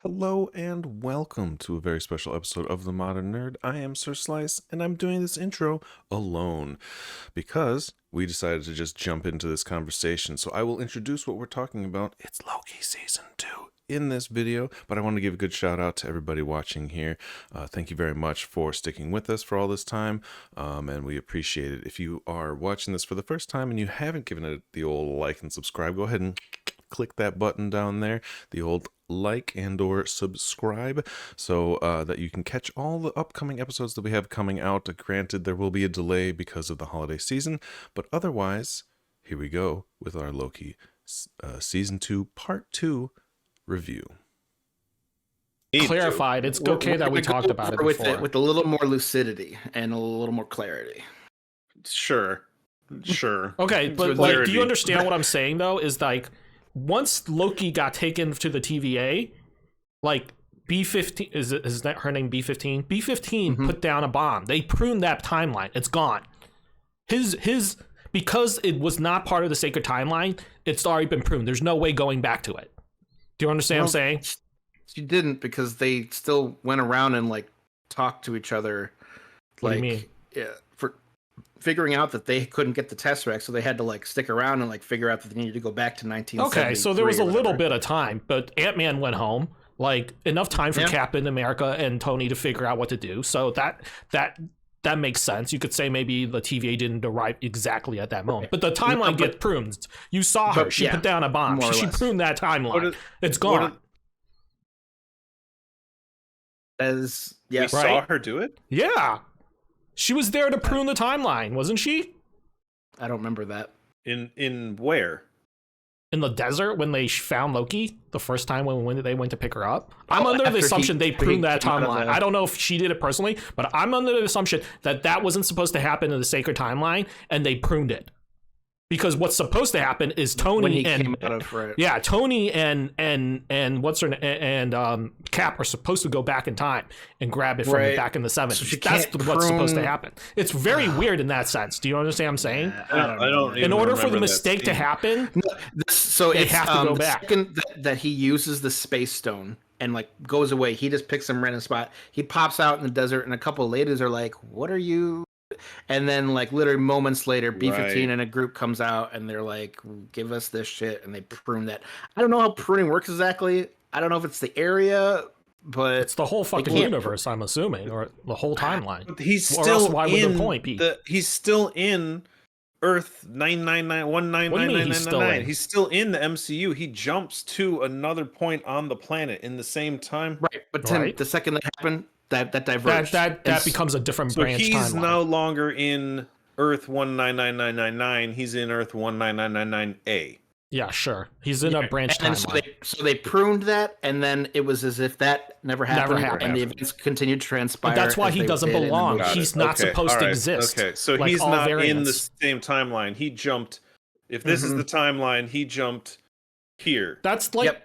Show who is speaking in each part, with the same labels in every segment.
Speaker 1: Hello and welcome to a very special episode of The Modern Nerd. I am Sir Slice, and I'm doing this intro alone because we decided to just jump into this conversation. So I will introduce what we're talking about. It's Loki Season 2 in this video, but I want to give a good shout out to everybody watching here. Thank you very much for sticking with us for all this time, and we appreciate it. If you are watching this for the first time and you haven't given it the old like and subscribe, go ahead and click that button down there, the old like and or subscribe, so that you can catch all the upcoming episodes that we have coming out. Granted, there will be a delay because of the holiday season, but otherwise, here we go with our Loki Season 2 Part 2 review.
Speaker 2: Clarified, it's okay that we talked about it before.
Speaker 3: With a little more lucidity and a little more clarity.
Speaker 4: Sure.
Speaker 2: Okay, but like, do you understand what I'm saying though? Is like, once Loki got taken to the TVA, like B-15, is that her name? B-15? B-15 put down a bomb. They pruned that timeline. It's gone. His because it was not part of the sacred timeline, it's already been pruned. There's no way going back to it. Do you understand what I'm saying?
Speaker 3: She didn't, because they still went around and like talked to each other.
Speaker 2: What do you mean?
Speaker 3: Yeah, for figuring out that they couldn't get the Tesseract, so they had to like stick around and like figure out that they needed to go back to 1973.
Speaker 2: Okay, so there was a little bit of time, but Ant-Man went home. Like, enough time for Captain America and Tony to figure out what to do. So that makes sense. You could say maybe the TVA didn't arrive exactly at that moment, but the timeline gets pruned. You saw her; she put down a bomb. She pruned that timeline. It's gone.
Speaker 4: We saw her do it.
Speaker 2: Yeah, she was there to prune the timeline, wasn't she?
Speaker 3: I don't remember that.
Speaker 4: In where?
Speaker 2: In the desert when they found Loki the first time when they went to pick her up. I'm under the assumption they pruned that timeline. I don't know if she did it personally, but I'm under the assumption that wasn't supposed to happen in the sacred timeline, and they pruned it. Because what's supposed to happen is Tony and Tony and what's her and Cap are supposed to go back in time and grab it from back in the 70s. So that's what's supposed to happen. It's very weird in that sense. Do you understand what I'm saying?
Speaker 4: I don't
Speaker 2: in order for the mistake to happen,
Speaker 3: they
Speaker 2: have to go back.
Speaker 3: The second that he uses the space stone and like goes away, he just picks some random spot. He pops out in the desert, and a couple of ladies are like, "What are you?" And then, like, literally moments later, B-15 and a group comes out, and they're like, "Give us this shit," and they prune that. I don't know how pruning works exactly. I don't know if it's the area, but
Speaker 2: it's the whole fucking universe, I'm assuming, or the whole timeline.
Speaker 4: But he's still
Speaker 2: why would the point be?
Speaker 4: He's still in Earth 999199999. He's still in the MCU. He jumps to another point on the planet in the same time.
Speaker 3: Right, but Tim, the second that happened, that diverged.
Speaker 2: That becomes a different branch timeline. So
Speaker 4: he's no longer in Earth 199999. He's in Earth 199999A.
Speaker 2: Yeah, sure. He's in a branch timeline.
Speaker 3: So they pruned that, and then it was as if that never happened. And the events continued to transpire.
Speaker 2: But that's why he doesn't belong. He's not supposed to exist.
Speaker 4: Okay, so like he's not in the same timeline. He jumped. If this is the timeline, he jumped here.
Speaker 2: That's like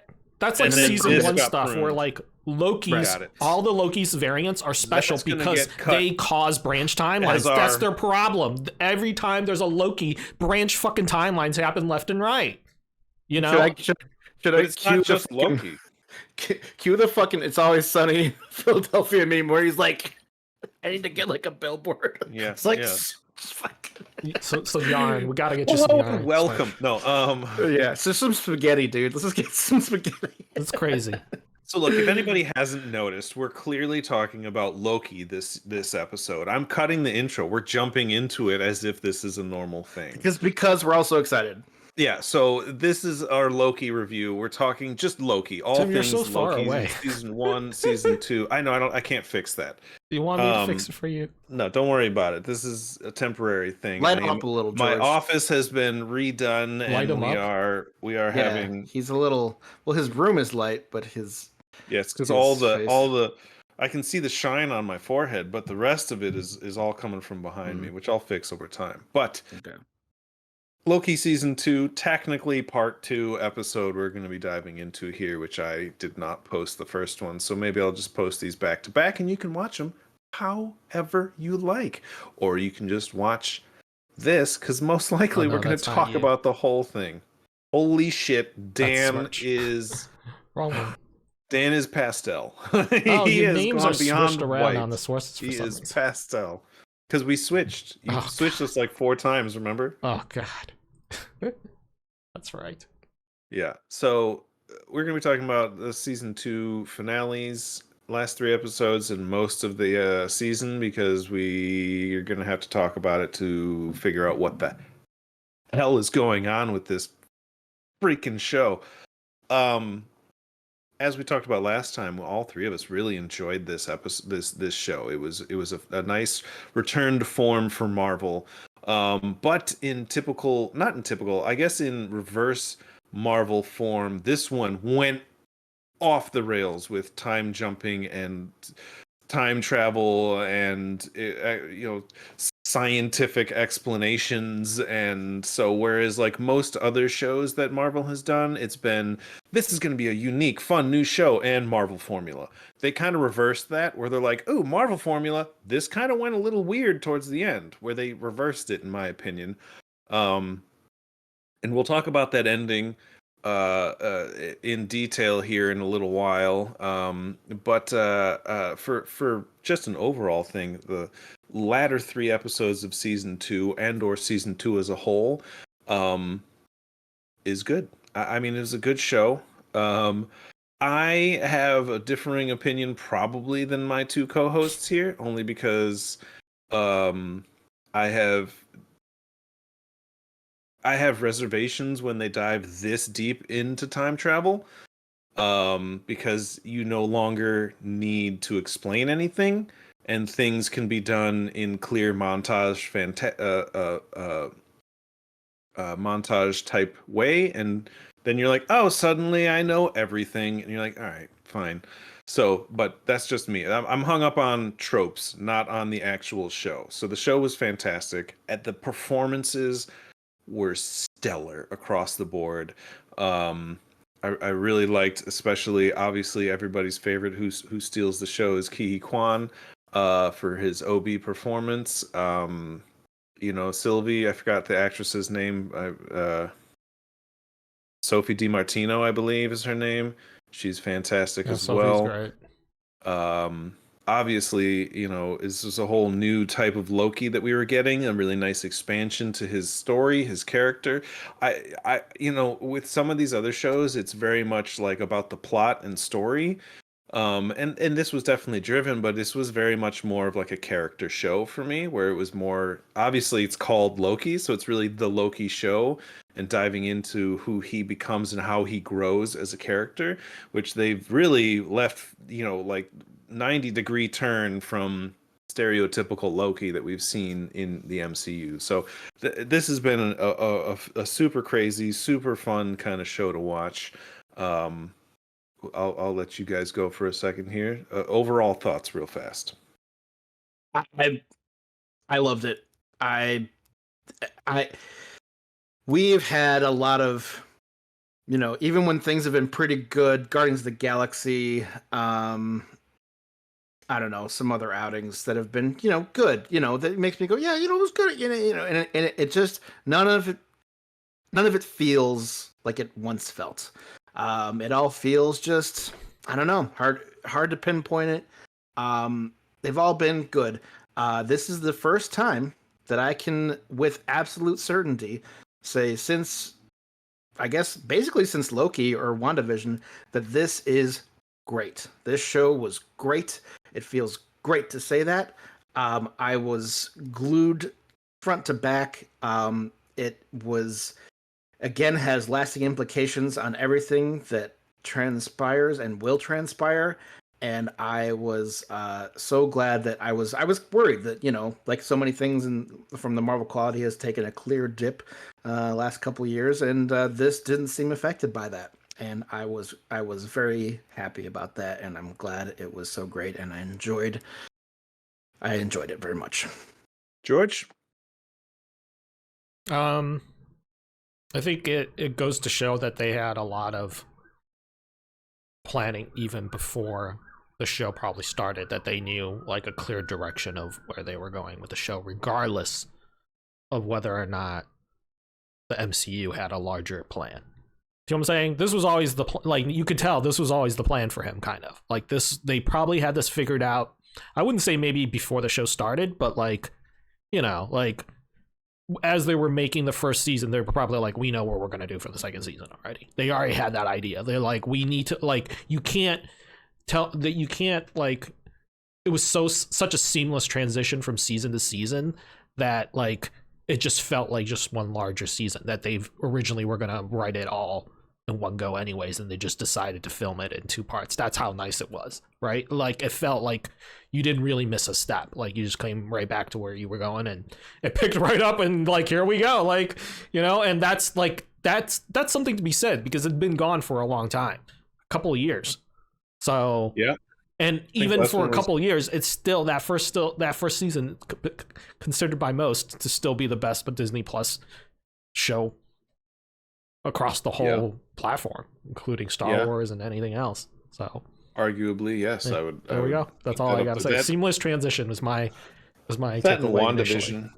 Speaker 2: season 1 stuff where like all the Loki's variants are special because they cause branch timelines. That's their problem. Every time there's a Loki, branch fucking timelines happen left and right. You know?
Speaker 3: Should I cue just Loki? Cue the fucking "It's Always Sunny in Philadelphia" meme where he's like, "I need to get like a billboard."
Speaker 4: Yeah,
Speaker 3: it's like.
Speaker 2: So yarn, we gotta get you some yarn.
Speaker 4: Welcome.
Speaker 3: So some spaghetti, dude. Let's just get some spaghetti.
Speaker 2: It's crazy.
Speaker 4: So look, if anybody hasn't noticed, we're clearly talking about Loki this episode. I'm cutting the intro. We're jumping into it as if this is a normal thing.
Speaker 3: Because we're all so excited.
Speaker 4: Yeah, so this is our Loki review. We're talking just Loki, all
Speaker 2: Tim,
Speaker 4: things
Speaker 2: you're so far
Speaker 4: Loki.
Speaker 2: away.
Speaker 4: Season 1, season 2. I know, I can't fix that.
Speaker 2: You want me to fix it for you?
Speaker 4: No, don't worry about it. This is a temporary thing.
Speaker 3: Light him up a little, George.
Speaker 4: My office has been redone, and we are having.
Speaker 3: He's a little. Well, his room is light, but his.
Speaker 4: Yes, because all the. I can see the shine on my forehead, but the rest of it is all coming from behind me, which I'll fix over time. But.
Speaker 3: Okay.
Speaker 4: Loki Season 2, technically Part 2 episode we're going to be diving into here, which I did not post the first one, so maybe I'll just post these back to back, and you can watch them however you like. Or you can just watch this, because most likely we're going to talk about the whole thing. Holy shit, Dan is...
Speaker 2: Wrong one.
Speaker 4: Dan is pastel.
Speaker 2: Oh,
Speaker 4: He
Speaker 2: your
Speaker 4: has
Speaker 2: names are
Speaker 4: gone
Speaker 2: switched
Speaker 4: beyond
Speaker 2: around on
Speaker 4: white.
Speaker 2: the sources for
Speaker 4: He
Speaker 2: some
Speaker 4: is
Speaker 2: reason.
Speaker 4: pastel. Because we switched. You
Speaker 2: Oh
Speaker 4: switched
Speaker 2: god.
Speaker 4: us like 4 times, remember?
Speaker 2: Oh god. That's right.
Speaker 4: Yeah. So we're going to be talking about the season 2 finales, last 3 episodes, and most of the season because we are going to have to talk about it to figure out what the hell is going on with this freaking show. Um, as we talked about last time, all three of us really enjoyed this episode, this show. It was a nice return to form for Marvel, but in typical, not in typical, I guess in reverse Marvel form, this one went off the rails with time jumping and time travel and scientific explanations. And so whereas like most other shows that Marvel has done, it's been, this is going to be a unique fun new show and Marvel formula. They kind of reversed that where they're like, oh, Marvel formula, this kind of went a little weird towards the end, where they reversed it in my opinion. um and we'll talk about that ending in detail here in a little while. But for just an overall thing, the latter 3 episodes of season 2 and or season 2 as a whole um, is good. I mean, it was a good show. I have a differing opinion probably than my two co-hosts here, only because um, I have I have reservations when they dive this deep into time travel, because you no longer need to explain anything, and things can be done in clear montage type way, and then you're like, oh, suddenly I know everything, and you're like, all right, fine. So, but that's just me. I'm hung up on tropes, not on the actual show. So the show was fantastic. At the performances were stellar across the board. I really liked, especially obviously everybody's favorite who steals the show is Ki Kwan, for his OB performance. Sylvie, I forgot the actress's name. Sophie DiMartino, I believe, is her name. She's fantastic
Speaker 2: Yeah,
Speaker 4: as
Speaker 2: Sophie's
Speaker 4: well.
Speaker 2: great.
Speaker 4: Um, Obviously, this was a whole new type of Loki that we were getting, a really nice expansion to his story, his character. With some of these other shows, it's very much like about the plot and story. And this was definitely driven, but this was very much more of like a character show for me, where it was more, obviously it's called Loki, so it's really the Loki show and diving into who he becomes and how he grows as a character, which they've really left, like 90-degree turn from stereotypical Loki that we've seen in the MCU. So this has been a super crazy, super fun kind of show to watch. Um, I'll let you guys go for a second here. Overall thoughts, real fast.
Speaker 3: I I loved it. I we've had a lot of, even when things have been pretty good, Guardians of the Galaxy, I don't know, some other outings that have been, good, that makes me go, yeah, it was good, and it just none of it feels like it once felt. It all feels just, I don't know, hard to pinpoint it. They've all been good. This is the first time that I can, with absolute certainty, say since, I guess, basically since Loki or WandaVision, that this is great. This show was great. It feels great to say that. I was glued front to back. It was, again, has lasting implications on everything that transpires and will transpire. And I was so glad that I was worried that, like so many things from the Marvel quality has taken a clear dip last couple years, and this didn't seem affected by that. And I was very happy about that, and I'm glad it was so great, and I enjoyed it very much.
Speaker 4: George?
Speaker 2: I think it goes to show that they had a lot of planning even before the show probably started, that they knew like a clear direction of where they were going with the show, regardless of whether or not the MCU had a larger plan. you know what I'm saying? This was always like, you could tell this was always the plan for him, kind of. Like, they probably had this figured out. I wouldn't say maybe before the show started, but like, like as they were making the first season, they were probably like, we know what we're going to do for the second season already. They already had that idea. They're like, we need to, like, you can't tell that you can't, like, it was such a seamless transition from season to season that, like, it just felt like just one larger season, that they originally were going to write it all in one go anyways, and they just decided to film it in 2 parts. That's how nice it was, right? Like, it felt like you didn't really miss a step. Like, you just came right back to where you were going, and it picked right up, and like, here we go. Like, and that's like, that's something to be said, because it's been gone for a long time, a couple of years. So
Speaker 4: yeah.
Speaker 2: And even for a couple of years, it's still that first season considered by most to still be the best but Disney Plus show across the whole platform, including Star Wars and anything else. So
Speaker 4: arguably, yes, I would.
Speaker 2: There we go. That's all I gotta say. Seamless transition was my takeaway.
Speaker 4: That and WandaVision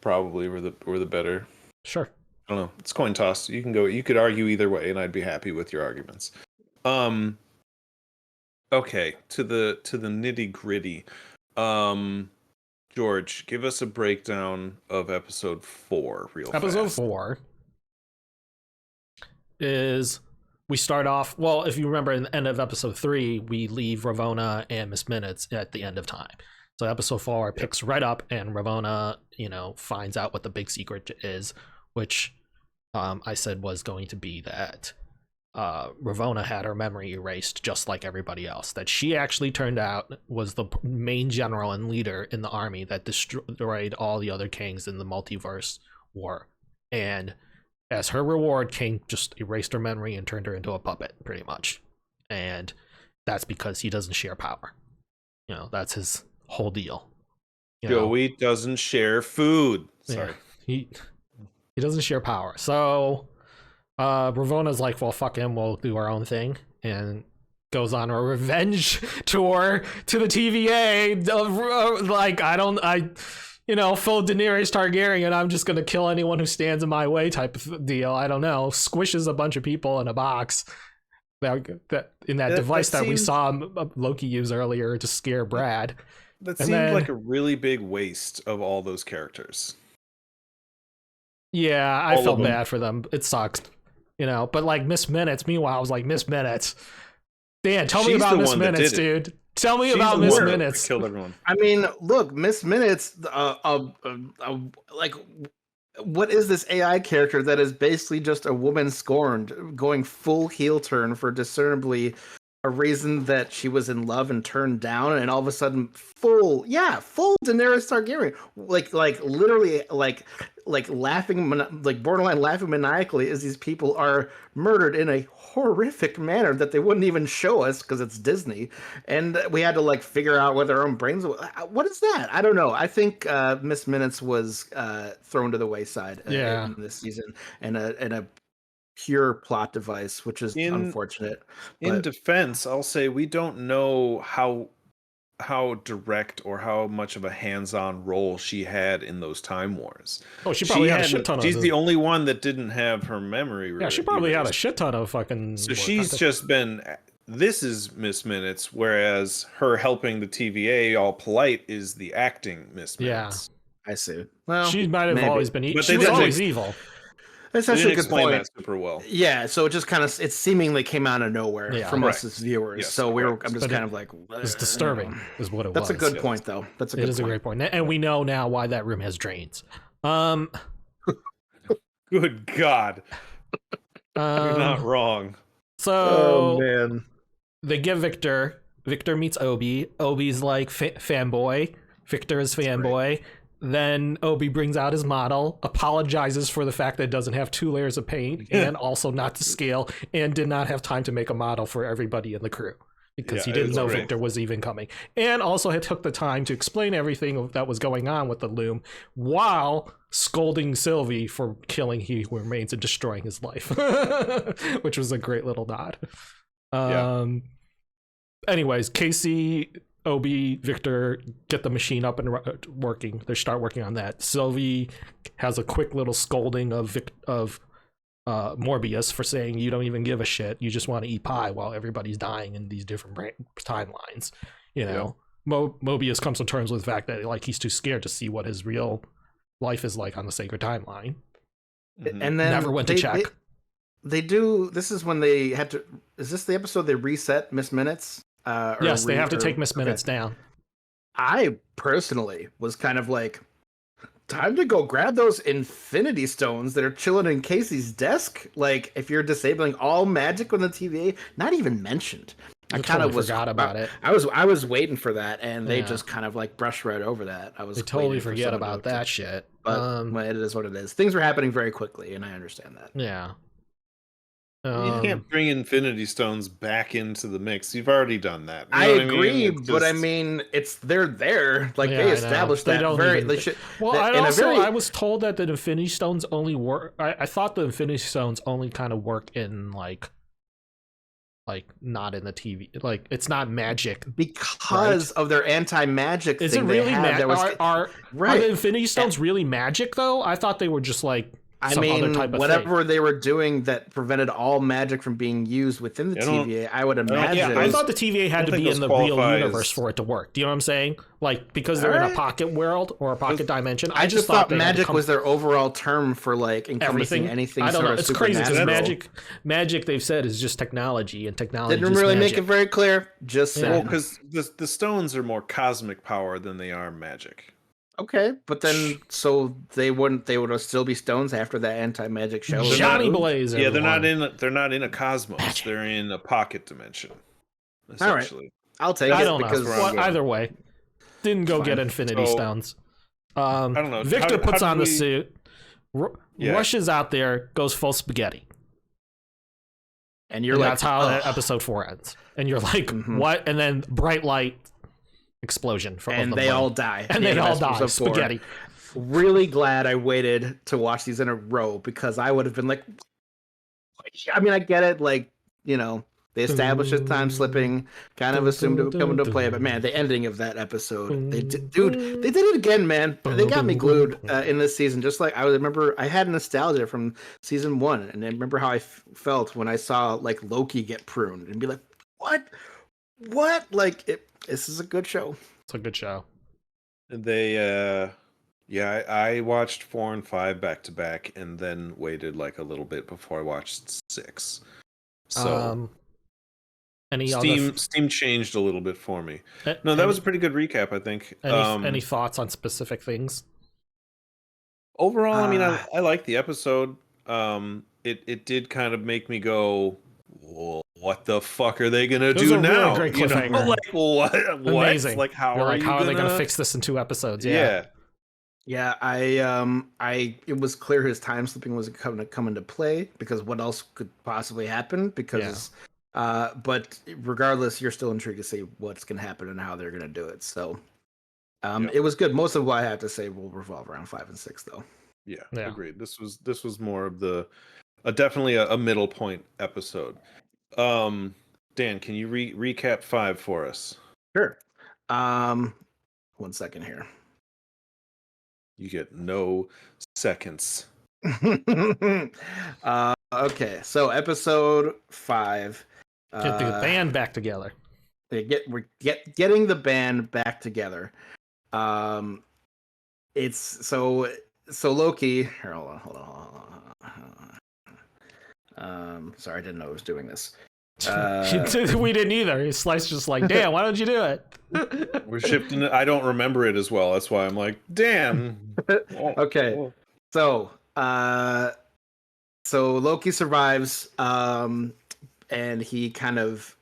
Speaker 4: probably were the better.
Speaker 2: Sure.
Speaker 4: I don't know. It's coin toss. You could argue either way, and I'd be happy with your arguments. Okay, to the nitty gritty. George, give us a breakdown of episode 4 real fast.
Speaker 2: Episode 4 is, we start off, well, if you remember in the end of episode 3, we leave Ravonna and Miss Minutes at the end of time. So episode 4 picks right up, and Ravonna, finds out what the big secret is, which I said was going to be that Ravonna had her memory erased just like everybody else, that she actually turned out was the main general and leader in the army that destroyed all the other kings in the multiverse war, and as her reward, King just erased her memory and turned her into a puppet, pretty much. And that's because he doesn't share power. That's his whole deal.
Speaker 4: Joey doesn't share food. Sorry.
Speaker 2: Yeah, he doesn't share power. So Ravonna's like, well, fuck him, we'll do our own thing, and goes on a revenge tour to the TVA. Full Daenerys Targaryen, I'm just gonna kill anyone who stands in my way type of deal. I don't know. Squishes a bunch of people in a box. That device that we saw Loki use earlier to scare Brad.
Speaker 4: That seemed like a really big waste of all those characters.
Speaker 2: Yeah, I felt bad for them. It sucked. But like Miss Minutes, meanwhile, I was like, Miss Minutes. Dan, tell me about Miss Minutes, dude. Tell me about Miss Minutes.
Speaker 4: Killed everyone.
Speaker 3: I mean, look, Miss Minutes, like, what is this AI character that is basically just a woman scorned, going full heel turn for discernibly a reason that she was in love and turned down, and all of a sudden full Daenerys Targaryen, like literally like laughing, like borderline laughing maniacally as these people are murdered in a horrific manner that they wouldn't even show us because it's Disney, and we had to like figure out with our own brains. What is that? I don't know. I think Miss Minutes was thrown to the wayside in this season, and a pure plot device, which is unfortunate.
Speaker 4: In defense, I'll say we don't know how direct or how much of a hands-on role she had in those time wars.
Speaker 2: Oh, she probably had a shit ton of.
Speaker 4: She's the only one that didn't have her memory.
Speaker 2: Yeah, she probably had a shit ton of fucking.
Speaker 4: So she's just been. This is Miss Minutes, whereas her helping the TVA, all polite, is the acting Miss Minutes.
Speaker 3: Yeah, I see. Well,
Speaker 2: she might have always been.
Speaker 4: But
Speaker 2: she was always evil.
Speaker 3: That's actually a good point.
Speaker 4: That super well.
Speaker 3: Yeah, so it just kind of seemingly came out of nowhere from us as viewers. Yes, so I'm just kind of like,
Speaker 2: it's disturbing, is what it was.
Speaker 3: That's a good point, though. That's a good point. It is a great
Speaker 2: point, and we know now why that room has drains.
Speaker 4: Good God, you're not wrong.
Speaker 2: So,
Speaker 3: oh man,
Speaker 2: they give Victor. Victor meets Obi. Obi's like fanboy. Victor is fanboy. Right. Then Obi brings out his model, apologizes for the fact that it doesn't have 2 layers of paint, and also not to scale, and did not have time to make a model for everybody in the crew because he didn't know Victor was even coming. And also had took the time to explain everything that was going on with the loom while scolding Sylvie for killing He Who Remains and destroying his life, which was a great little nod. Anyways, Casey, Obi, Victor get the machine up and working. They start working on that. Sylvie has a quick little scolding of Morbius for saying you don't even give a shit. You just want to eat pie while everybody's dying in these different timelines. You know, Mobius comes to terms with the fact that like he's too scared to see what his real life is like on the sacred timeline.
Speaker 3: And then
Speaker 2: never went to check.
Speaker 3: They do. This is when they had to. Is this the episode they reset Miss Minutes?
Speaker 2: Yes, they have to take Miss Minutes down.
Speaker 3: I personally was kind of like, time to go grab those Infinity Stones that are chilling in Casey's desk. Like, if you're disabling all magic on the TVA, not even mentioned. I kind of
Speaker 2: forgot about it.
Speaker 3: I was waiting for that, and they just kind of like brushed right over that. I was
Speaker 2: they totally forget about that shit.
Speaker 3: But it is what it is. Things were happening very quickly, and I understand that.
Speaker 2: Yeah.
Speaker 4: You can't bring Infinity Stones back into the mix. You've already done that.
Speaker 3: I agree, but I mean, they're there. Like they established that very.
Speaker 2: I was told that the Infinity Stones only work. I thought the Infinity Stones only kind of work in like not in the TV. Like it's not magic
Speaker 3: because of their anti-magic.
Speaker 2: Is it really magic? Are the Infinity Stones really magic though? I thought they were just like.
Speaker 3: Whatever they were doing that prevented all magic from being used within the TVA, I would imagine.
Speaker 2: I thought the TVA had to be in the real universe for it to work. Do you know what I'm saying? Like, because they're in a pocket world or a pocket dimension.
Speaker 3: I just thought magic was their overall term for like encompassing anything.
Speaker 2: I don't know. It's crazy because magic they've said is just technology, and technology
Speaker 3: didn't really make it very clear. Just saying.
Speaker 4: Because the stones are more cosmic power than they are magic.
Speaker 3: Okay, but then they would still be stones after that anti-magic show.
Speaker 2: Johnny Blaze.
Speaker 4: Yeah, they're not in a cosmos. They're in a pocket dimension. Essentially.
Speaker 3: All right. I'll take
Speaker 2: I
Speaker 3: it
Speaker 2: don't
Speaker 3: because
Speaker 2: know. Either way, didn't go get Infinity Stones.
Speaker 4: I don't know.
Speaker 2: Victor puts on the suit, rushes out there, goes full spaghetti.
Speaker 3: And you're like,
Speaker 2: that's how episode 4 ends. And you're like, what? And then bright light. Explosion
Speaker 3: and they all die.
Speaker 2: And they all die. Spaghetti.
Speaker 3: Really glad I waited to watch these in a row because I would have been like, I mean, I get it. Like, you know, they established the time slipping, kind of assumed it would come into play. But man, the ending of that episode, they did it again, man. They got me glued in this season. Just like I remember, I had nostalgia from season 1, and I remember how I felt when I saw like Loki get pruned and be like, what? Like it. This is a good show.
Speaker 2: It's a good show.
Speaker 4: They, I watched 4 and 5 back to back, and then waited like a little bit before I watched 6. So, Steam changed a little bit for me. No, that was a pretty good recap, I think.
Speaker 2: Any thoughts on specific things?
Speaker 4: Overall, I mean, I like the episode. It did kind of make me go, whoa. What the fuck are they gonna do now?
Speaker 2: Really great cliffhanger.
Speaker 4: Like what?
Speaker 2: Amazing.
Speaker 4: Like how
Speaker 2: are they gonna fix this in 2 episodes?
Speaker 3: Yeah. It was clear his time slipping was going to come into play because what else could possibly happen? Because, but regardless, you're still intrigued to see what's gonna happen and how they're gonna do it. So, it was good. Most of what I have to say will revolve around 5 and 6, though.
Speaker 4: Yeah, agreed. This was more of definitely a middle point episode. Dan, can you recap 5 for us?
Speaker 3: Sure. 1 second here.
Speaker 4: You get no seconds.
Speaker 3: Okay, so episode 5.
Speaker 2: Get the band baback together.
Speaker 3: We're getting the band back together. It's so Loki. Here, hold on. Sorry, I didn't know I was doing this.
Speaker 2: We didn't either. Slice just like, damn, why don't you do it?
Speaker 4: We're shifting it. I don't remember it as well. That's why I'm like, damn.
Speaker 3: Okay. So Loki survives, and he kind of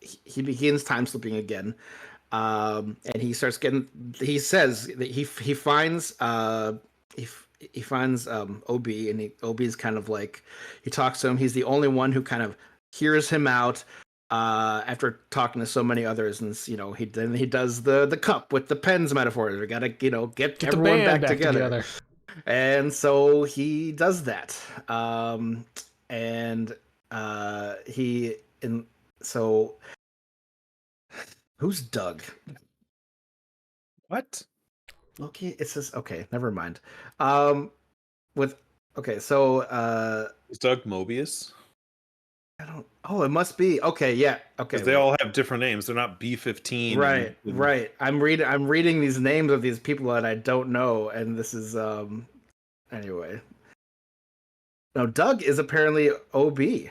Speaker 3: he begins time slipping again, and he starts getting. He says that he finds he finds OB, and OB's kind of like, he talks to him. He's the only one who kind of hears him out after talking to so many others, and he does the cup with the pens metaphor. We gotta get everyone back together. And so he does that, so who's Doug?
Speaker 4: What?
Speaker 3: Loki? It says okay. Never mind. With Okay, so
Speaker 4: Is Doug Mobius?
Speaker 3: I don't. Oh, it must be. Okay, yeah. Okay,
Speaker 4: Because they
Speaker 3: wait.
Speaker 4: all have different names. They're not B-15.
Speaker 3: Right, right. I'm reading these names of these people that I don't know, and this is anyway. No, Doug is apparently OB.
Speaker 2: He's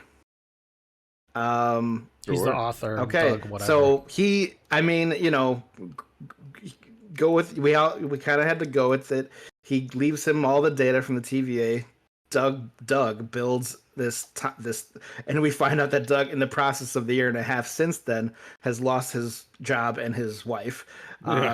Speaker 2: the
Speaker 4: Sure.
Speaker 2: author of
Speaker 3: Okay,
Speaker 2: Doug, whatever.
Speaker 3: so I mean, go with we kind of had to go with it. He leaves him all the data from the TVA. Doug builds this, and we find out that Doug, in the process of the year and a half since then, has lost his job and his wife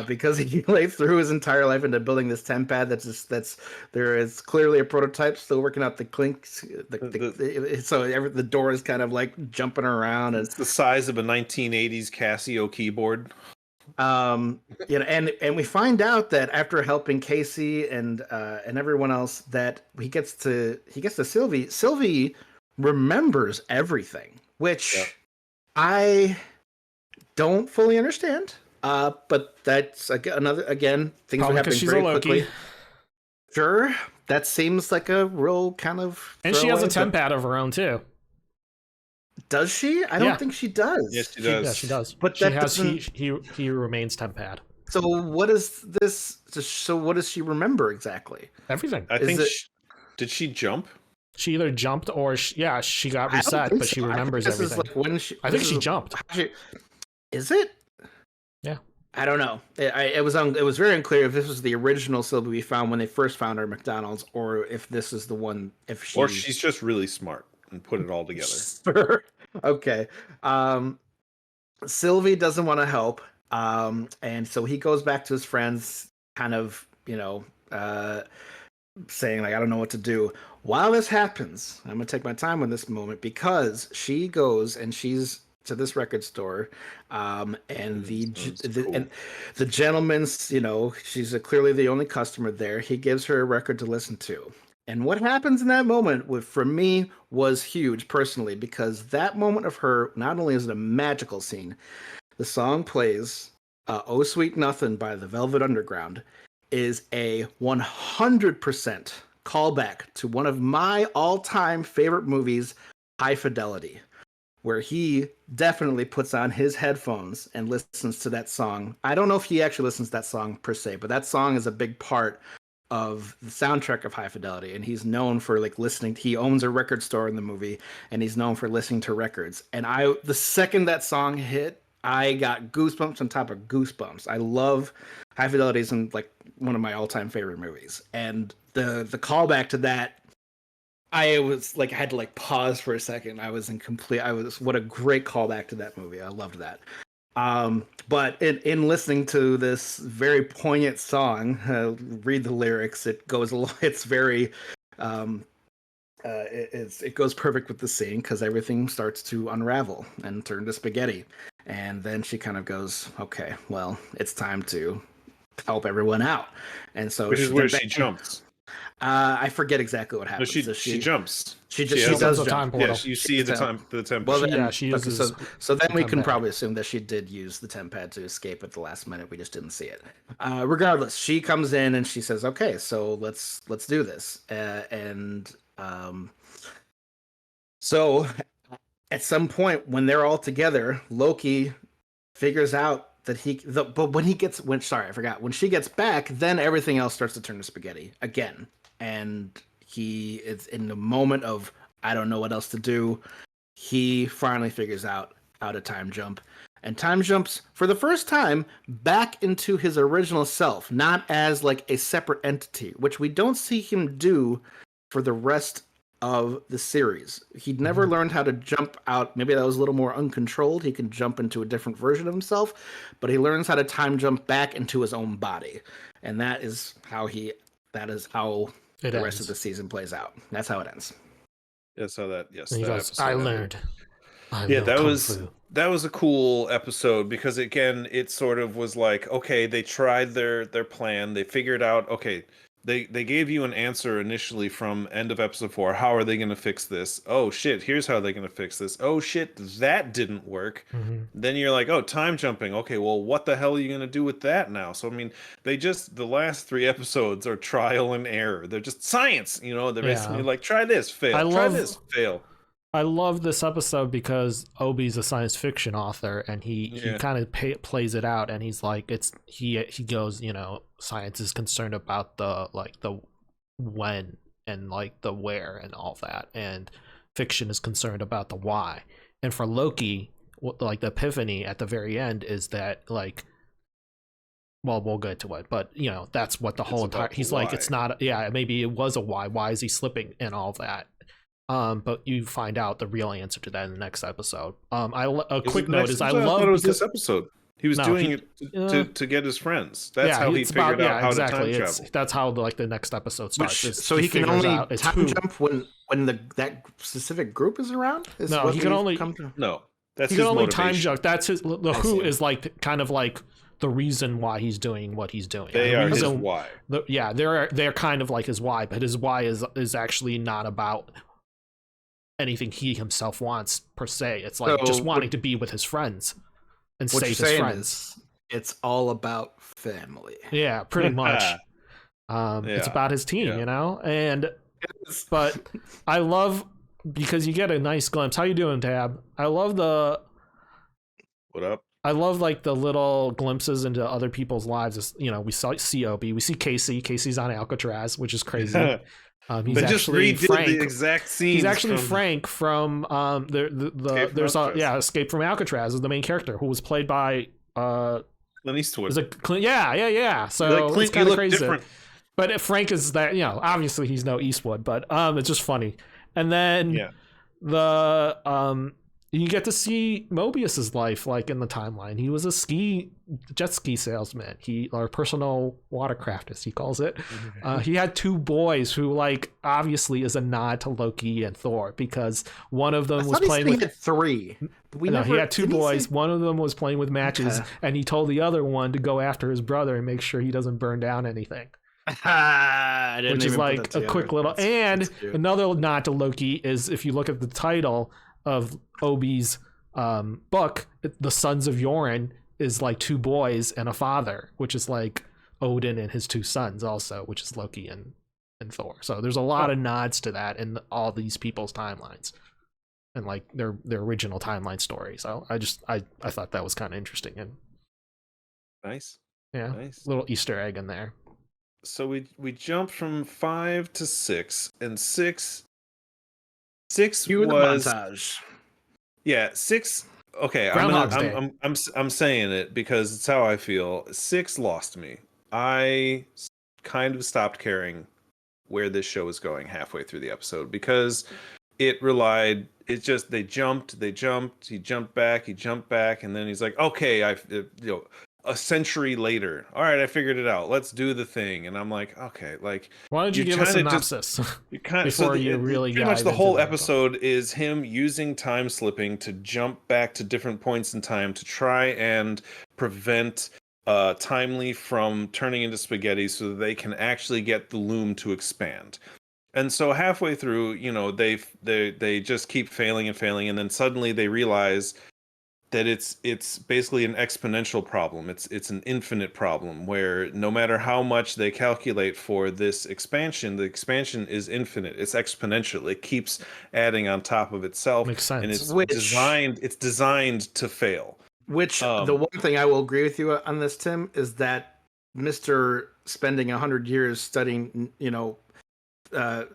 Speaker 3: because he laid through his entire life into building this temp pad. That's there is clearly a prototype still working out the clinks. The door is kind of like jumping around, and
Speaker 4: It's the size of a 1980s Casio keyboard.
Speaker 3: and we find out that after helping Casey and everyone else, that he gets to Sylvie remembers everything, which I don't fully understand, but that's again things
Speaker 2: Probably
Speaker 3: are happening
Speaker 2: because she's a
Speaker 3: very
Speaker 2: Loki.
Speaker 3: quickly. Sure, that seems like a real kind of
Speaker 2: And she has a
Speaker 3: throwaway,
Speaker 2: temp pad of her own too.
Speaker 3: does she? I don't think she does.
Speaker 4: Yes, she does.
Speaker 2: Yeah, she does.
Speaker 3: But
Speaker 2: she
Speaker 3: that
Speaker 2: has
Speaker 3: doesn't-
Speaker 2: he remains temp pad.
Speaker 3: So what is this? So what does she remember exactly?
Speaker 2: Everything.
Speaker 4: I
Speaker 3: Is
Speaker 4: think
Speaker 3: it-
Speaker 4: did she jump?
Speaker 2: She either jumped or she got
Speaker 3: I don't
Speaker 2: reset,
Speaker 3: think
Speaker 2: but
Speaker 3: so.
Speaker 2: she
Speaker 3: I think
Speaker 2: remembers
Speaker 3: this
Speaker 2: everything.
Speaker 3: Is like when she,
Speaker 2: I think
Speaker 3: this
Speaker 2: she
Speaker 3: is-
Speaker 2: jumped.
Speaker 3: Is it?
Speaker 2: Yeah.
Speaker 3: I don't know. It was very unclear if this was the original Sylvie we found when they first found her at McDonald's, or if this is the one. If she,
Speaker 4: Or she's just really smart and put it all together.
Speaker 3: Sure. Okay. Sylvie doesn't want to help, and so he goes back to his friends, kind of, saying like, I don't know what to do. While this happens, I'm gonna take my time on this moment, because she goes and she's to this record store, and and the gentleman's, she's clearly the only customer there. He gives her a record to listen to. And what happens in that moment, for me, was huge personally, because that moment of her, not only is it a magical scene, the song plays, "Oh Sweet Nothing" by the Velvet Underground, is a 100% callback to one of my all-time favorite movies, High Fidelity, where he definitely puts on his headphones and listens to that song. I don't know if he actually listens to that song per se, but that song is a big part of the soundtrack of High Fidelity, and he's known for like listening. He owns a record store in the movie, and he's known for listening to records. And the second that song hit, I got goosebumps on top of goosebumps. I love High Fidelity, is like one of my all-time favorite movies, and the callback to that, I was like, I had to like pause for a second. What a great callback to that movie. I loved that. But in listening to this very poignant song, read the lyrics. It goes along. It's very, it goes perfect with the scene, because everything starts to unravel and turn to spaghetti, and then she kind of goes, "Okay, well, it's time to help everyone out," and so
Speaker 4: Which is where she jumps.
Speaker 3: I forget exactly what
Speaker 4: No,
Speaker 3: happens.
Speaker 4: she
Speaker 3: So
Speaker 4: jumps.
Speaker 3: She
Speaker 4: She
Speaker 3: does
Speaker 2: opens the
Speaker 3: jump.
Speaker 2: time portal.
Speaker 4: Yes, you see the temp.
Speaker 3: Well,
Speaker 2: She-
Speaker 3: then,
Speaker 2: she uses
Speaker 3: so then we
Speaker 2: the
Speaker 3: can
Speaker 2: temp pad.
Speaker 3: probably assume that she did use the temp pad to escape at the last minute. We just didn't see it. Regardless, she comes in and she says, "Okay, so let's do this." So at some point when they're all together, Loki figures out that when she gets back, then everything else starts to turn to spaghetti again, and he is in the moment of, I don't know what else to do. He finally figures out how to time jump, and time jumps for the first time back into his original self, not as like a separate entity, which we don't see him do for the rest of the series. He'd never learned how to jump out. Maybe that was a little more uncontrolled. He can jump into a different version of himself, but he learns how to time jump back into his own body, and that is how the rest of the season plays out. That's how it ends.
Speaker 4: Yes, how that. Yes,
Speaker 2: And he
Speaker 4: that
Speaker 2: goes,
Speaker 4: episode
Speaker 2: "I
Speaker 4: ended.
Speaker 2: learned."
Speaker 4: Yeah, that
Speaker 2: Kung
Speaker 4: was
Speaker 2: Fu.
Speaker 4: that was a cool episode, because again, it sort of was like, okay, they tried their plan, they figured out, okay, they gave you an answer initially from end of episode 4. How are they going to fix this? Oh shit, here's how they're going to fix this. Oh shit, that didn't work.
Speaker 2: Mm-hmm.
Speaker 4: Then you're like, oh, time jumping. Okay, well, what the hell are you going to do with that now? So I mean, the last 3 episodes are trial and error. They're just science, you know. They're basically like, try this, fail. Try this, fail.
Speaker 2: I love this episode because Obi's a science fiction author, and he kind of plays it out, and he's like, he goes, you know, science is concerned about the when and like the where and all that, and fiction is concerned about the why. And for Loki, like the epiphany at the very end is that like, well, we'll get to it, but you know, that's what the whole entire. He's like, it's not. Yeah, maybe it was a why. Why is he slipping and all that? But you find out the real answer to that in the next episode. A quick note is I love
Speaker 4: it was this episode. He was doing it to get his friends. That's how he figured out how to time travel.
Speaker 2: That's how like the next episode starts.
Speaker 3: So he can only time jump when that specific group is around.
Speaker 2: No, he can only
Speaker 4: no. That's
Speaker 2: he
Speaker 4: his
Speaker 2: can only
Speaker 4: motivation.
Speaker 2: time jump. That's his. The who is like kind of like the reason why he's doing what he's doing.
Speaker 4: They are his why.
Speaker 2: They're kind of like his why, but his why is actually not about anything he himself wants per se. It's like just wanting to be with his friends and save his friends.
Speaker 3: It's all about family.
Speaker 2: Yeah, pretty much. It's about his team, you know. But I love because you get a nice glimpse. How you doing, Tab? I love
Speaker 4: what up?
Speaker 2: I love like the little glimpses into other people's lives. You know, we see Obi, we see Casey. Casey's on Alcatraz, which is crazy.
Speaker 4: He's actually Frank. The exact scene.
Speaker 2: He's actually Frank from there's Escape from Alcatraz is the main character who was played by
Speaker 4: Clint Eastwood.
Speaker 2: Yeah. So
Speaker 4: like, Clint,
Speaker 2: it's kind of crazy.
Speaker 4: Different.
Speaker 2: But Frank is that, you know, obviously he's no Eastwood, but it's just funny. And then you get to see Mobius's life like in the timeline. He was a jet ski salesman. Or personal watercraft, as he calls it. He had 2 boys who like obviously is a nod to Loki and Thor because one of them was playing with.
Speaker 3: He had 3.
Speaker 2: He had 2 boys. One of them was playing with matches, and he told the other one to go after his brother and make sure he doesn't burn down anything. Which is like a quick little. And another nod to Loki is if you look at the title of Obi's book, The Sons of Yoren is like 2 boys and a father, which is like Odin and his 2 sons also, which is Loki and Thor. So there's a lot of nods to that in all these people's timelines and like their original timeline story. So I thought that was kind of interesting and
Speaker 4: nice.
Speaker 2: Yeah, nice. Little Easter egg in there.
Speaker 4: So we jumped from 5 to 6, and 6 was
Speaker 3: montage.
Speaker 4: Yeah, 6. Okay, I'm saying it because it's how I feel. 6 lost me. I kind of stopped caring where this show was going halfway through the episode because they jumped, he jumped back, and then he's like, okay, a century later, all right, I figured it out. Let's do the thing. And I'm like, okay, like,
Speaker 2: why don't you give a synopsis before you really
Speaker 4: pretty much the whole episode is him using time slipping to jump back to different points in time to try and prevent Timely from turning into spaghetti so that they can actually get the loom to expand. And so halfway through, you know, they just keep failing, and then suddenly they realize that it's basically an exponential problem. It's an infinite problem where no matter how much they calculate for this expansion, the expansion is infinite. It's exponential. It keeps adding on top of itself.
Speaker 2: Makes sense.
Speaker 4: And it's designed to fail.
Speaker 3: Which the one thing I will agree with you on this, Tim, is that Mr. spending 100 years studying, you know,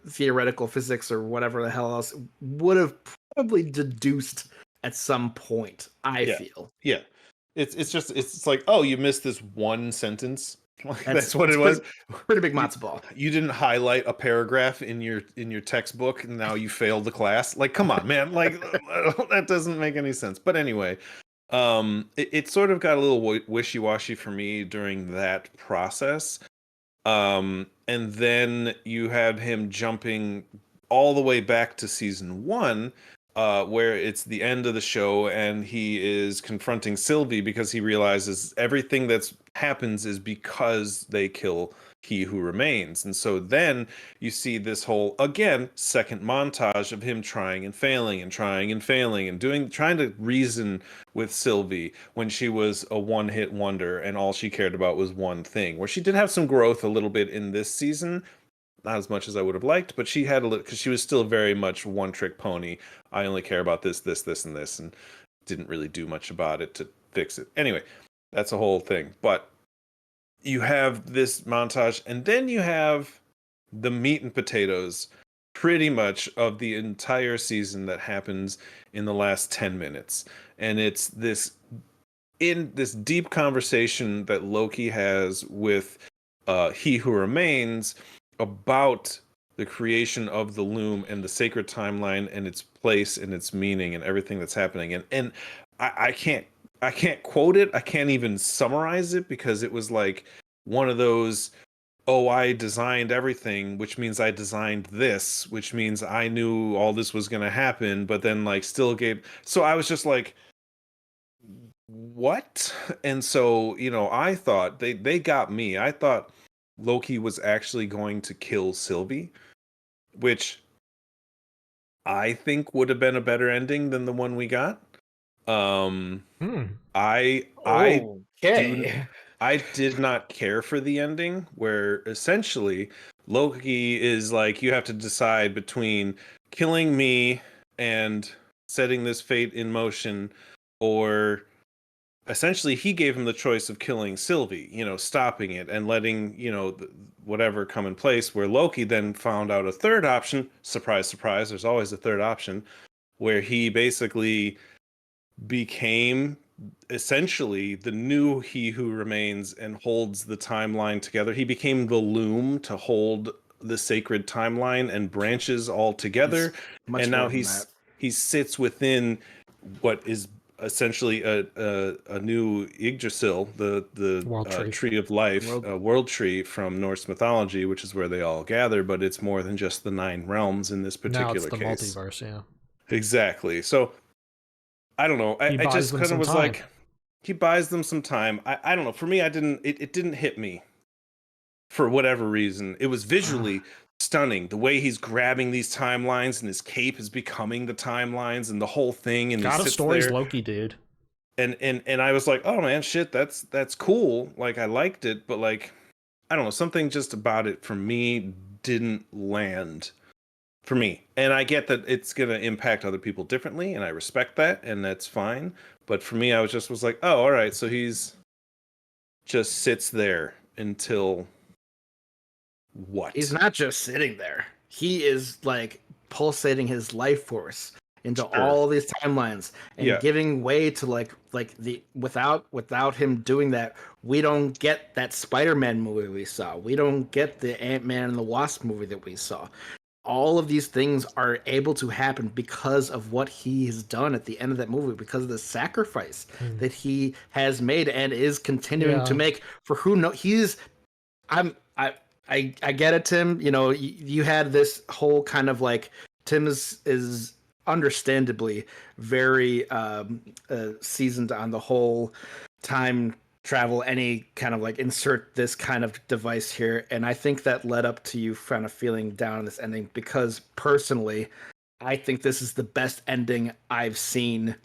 Speaker 3: theoretical physics or whatever the hell else would have probably deduced at some point, I feel.
Speaker 4: Yeah. It's like, oh, you missed this one sentence. That's what it was.
Speaker 3: Pretty big matzo ball.
Speaker 4: You didn't highlight a paragraph in your textbook and now you failed the class. Like, come on, man. Like that doesn't make any sense. But anyway, it sort of got a little wishy-washy for me during that process. And then you had him jumping all the way back to season 1, where it's the end of the show and he is confronting Sylvie because he realizes everything that's happens is because he He Who Remains. And so then you see this whole, again, second montage of him trying and failing and trying and failing and trying to reason with Sylvie when she was a one-hit wonder and all she cared about was one thing. Where she did have some growth a little bit in this season, not as much as I would have liked, but she had a little, because she was still very much one-trick pony. I only care about this, this, this, and this, and didn't really do much about it to fix it. Anyway, that's a whole thing. But you have this montage, and then you have the meat and potatoes pretty much of the entire season that happens in the last 10 minutes. And it's this deep conversation that Loki has with He Who Remains about the creation of the loom and the sacred timeline and its place and its meaning and everything that's happening. And I can't quote it. I can't even summarize it because it was like one of those, oh, I designed everything, which means I designed this, which means I knew all this was going to happen, but then like still gave. So I was just like, what? And so, I thought they got me. I thought Loki was actually going to kill Sylvie, which I think would have been a better ending than the one we got. I
Speaker 3: Okay.
Speaker 4: I did not care for the ending where essentially Loki is like, you have to decide between killing me and setting this fate in motion, or essentially he gave him the choice of killing Sylvie, stopping it and letting, whatever come in place, where Loki then found out a third option. Surprise, surprise, there's always a third option, where he basically became essentially the new He Who Remains and holds the timeline together. He became the loom to hold the sacred timeline and branches all together. And now he sits within what is essentially a new Yggdrasil, the
Speaker 2: World tree.
Speaker 4: tree of life, world tree from Norse mythology, which is where they all gather, but it's more than just the 9 realms in this particular
Speaker 2: now it's the
Speaker 4: case.
Speaker 2: multiverse, yeah.
Speaker 4: Exactly. So I don't know. I just kind of was
Speaker 2: time.
Speaker 4: like, he buys them some time. I don't know. For me, it didn't hit me for whatever reason. It was visually stunning. The way he's grabbing these timelines and his cape is becoming the timelines and the whole thing. And
Speaker 2: God
Speaker 4: he
Speaker 2: of
Speaker 4: sits
Speaker 2: Stories
Speaker 4: there.
Speaker 2: Loki, dude.
Speaker 4: And I was like, oh man, shit, that's cool. Like I liked it, but like, I don't know, something just about it for me didn't land. For me. And I get that it's going to impact other people differently, and I respect that, and that's fine. But for me, I was like, oh, all right, so he's just sits there until what?
Speaker 3: He's not just sitting there. He is like pulsating his life force into all these timelines and giving way to like the without him doing that, we don't get that Spider-Man movie we saw. We don't get the Ant-Man and the Wasp movie that we saw. All of these things are able to happen because of what he has done at the end of that movie, because of the sacrifice that he has made and is continuing to make for who knows. I get it, Tim. You had this whole kind of like, Tim is understandably very seasoned on the whole time travel, any kind of like insert this kind of device here, and I think that led up to you kind of feeling down on this ending, because personally I think this is the best ending I've seen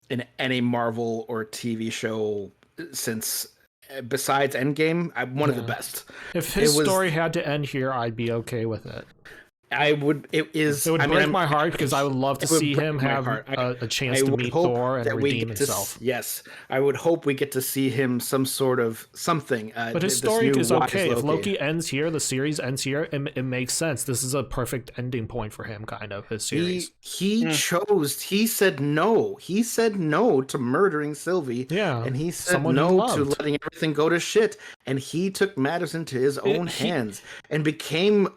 Speaker 3: in any Marvel or TV show since, besides Endgame, one of the best.
Speaker 2: If his story had to end here, I'd be okay with it.
Speaker 3: It would
Speaker 2: break my heart, because I would love to see him have a chance to meet Thor and redeem himself.
Speaker 3: Yes, I would hope we get to see him some sort of something.
Speaker 2: But his story is okay. If Loki ends here, the series ends here, it makes sense. This is a perfect ending point for him, kind of, his series.
Speaker 3: He said no. He said no to murdering Sylvie.
Speaker 2: Yeah.
Speaker 3: And he said no to letting everything go to shit. And he took matters into his own hands and became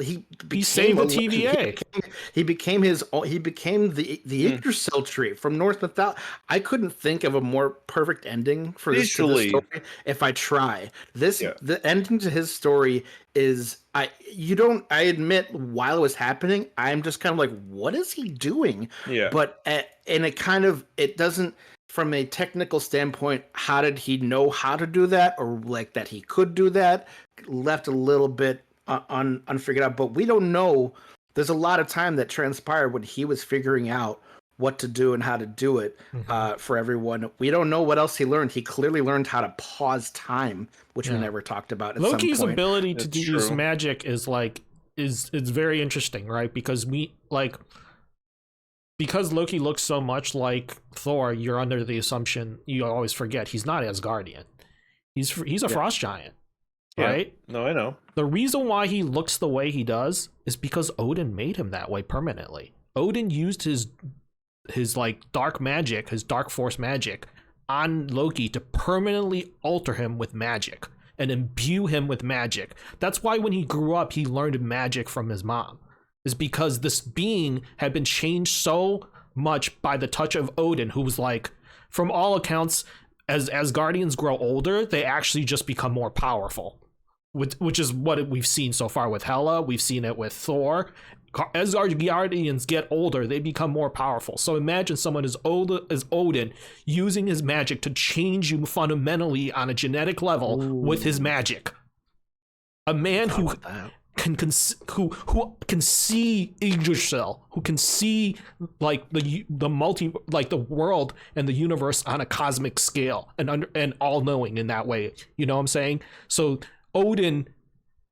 Speaker 3: he
Speaker 2: saved the TVA.
Speaker 3: He became the Yggdrasil tree from Norse mythology. I couldn't think of a more perfect ending for this story if I try. The ending to his story is I admit, while it was happening, I'm just kind of like, what is he doing?
Speaker 4: Yeah.
Speaker 3: But and it doesn't. from a technical standpoint, how did he know how to do that, or like that he could do that? Left a little bit unfigured out, but we don't know. There's a lot of time that transpired when he was figuring out what to do and how to do it for everyone. We don't know what else he learned. He clearly learned how to pause time, which we never talked about. At
Speaker 2: Loki's
Speaker 3: some point.
Speaker 2: ability to use magic is it's very interesting, right? Because because Loki looks so much like Thor, you're under the assumption, you always forget he's not Asgardian. He's a frost giant, right?
Speaker 4: No, I know.
Speaker 2: The reason why he looks the way he does is because Odin made him that way permanently. Odin used his like dark magic, his dark force magic on Loki to permanently alter him with magic and imbue him with magic. That's why when he grew up, he learned magic from his mom. Is because this being had been changed so much by the touch of Odin, who was like, from all accounts, as Guardians grow older, they actually just become more powerful, which is what we've seen so far with Hela. We've seen it with Thor. As our Guardians get older, they become more powerful. So imagine someone as old as Odin using his magic to change you fundamentally on a genetic level with his magic. A man who can see Yggdrasil, who can see like the multi, like the world and the universe on a cosmic scale, and all knowing in that way. You know what I'm saying? So Odin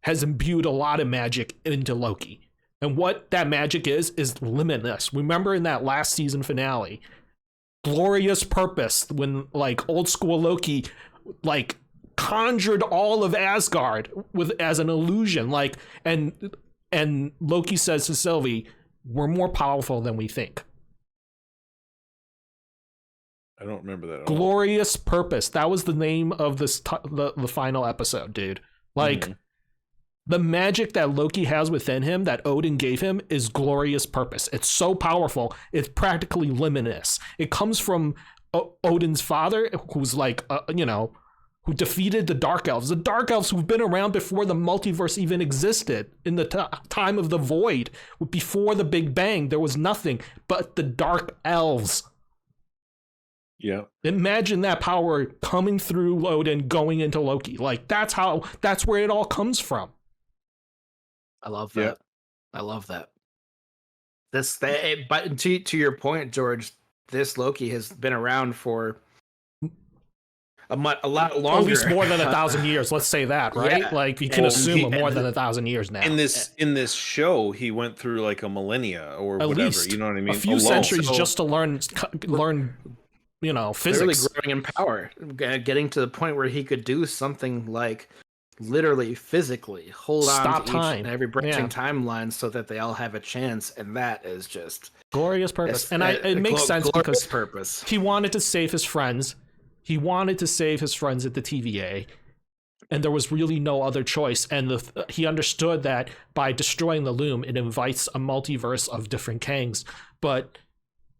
Speaker 2: has imbued a lot of magic into Loki, and what that magic is limitless. Remember in that last season finale, glorious purpose, when like old school Loki like conjured all of Asgard as an illusion, like, and Loki says to Sylvie, "We're more powerful than we think."
Speaker 4: I don't remember that at
Speaker 2: Glorious Purpose. That was the name of this the final episode, dude. Like, the magic that Loki has within him, that Odin gave him, is Glorious Purpose. It's so powerful, it's practically limitless. It comes from Odin's father, who's like, who defeated the Dark Elves. The Dark Elves who've been around before the multiverse even existed. In the time of the Void, before the Big Bang, there was nothing but the Dark Elves.
Speaker 4: Yeah.
Speaker 2: Imagine that power coming through Odin, going into Loki. Like, that's where it all comes from.
Speaker 3: I love that. Yeah. I love that. But to your point, George, this Loki has been around for a lot longer.
Speaker 2: At least more than 1,000 years. Let's say that, right? Yeah. Like, you can assume more than 1,000 years now.
Speaker 4: In this show, he went through like a millennia or
Speaker 2: at
Speaker 4: whatever.
Speaker 2: Least
Speaker 4: you know what I mean?
Speaker 2: A few centuries just to learn, physics.
Speaker 3: Really growing in power, getting to the point where he could do something like literally physically hold on to each and every branching timeline so that they all have a chance, and that is just
Speaker 2: glorious purpose. And it makes sense because
Speaker 3: purpose.
Speaker 2: He wanted to save his friends. He wanted to save his friends at the TVA, and there was really no other choice. And he understood that by destroying the Loom, it invites a multiverse of different Kangs. But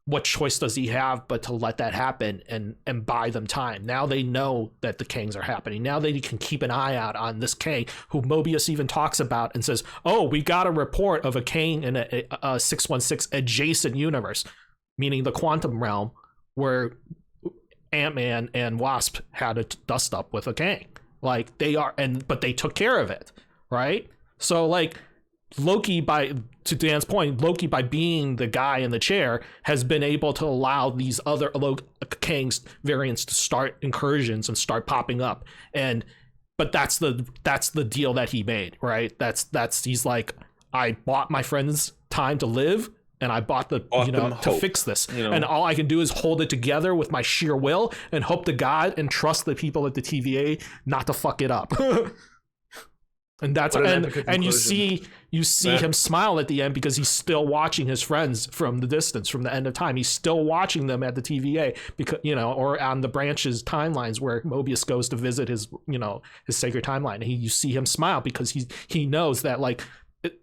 Speaker 2: what choice does he have but to let that happen and buy them time? Now they know that the Kangs are happening. Now they can keep an eye out on this Kang, who Mobius even talks about and says, "Oh, we got a report of a Kang in a 616 adjacent universe," meaning the quantum realm, where Ant-Man and Wasp had a dust up with a Kang. Like, but they took care of it, right? So like Loki, to Dan's point, Loki, by being the guy in the chair, has been able to allow these other Kang's variants to start incursions and start popping up. But that's the deal that he made, right? He's like, I bought my friends time to live, and I bought to fix this. And all I can do is hold it together with my sheer will and hope to God and trust the people at the TVA not to fuck it up. And that's and you see him smile at the end because he's still watching his friends from the distance, from the end of time. He's still watching them at the TVA, because or on the branches timelines where Mobius goes to visit his his sacred timeline. And you see him smile because he knows that like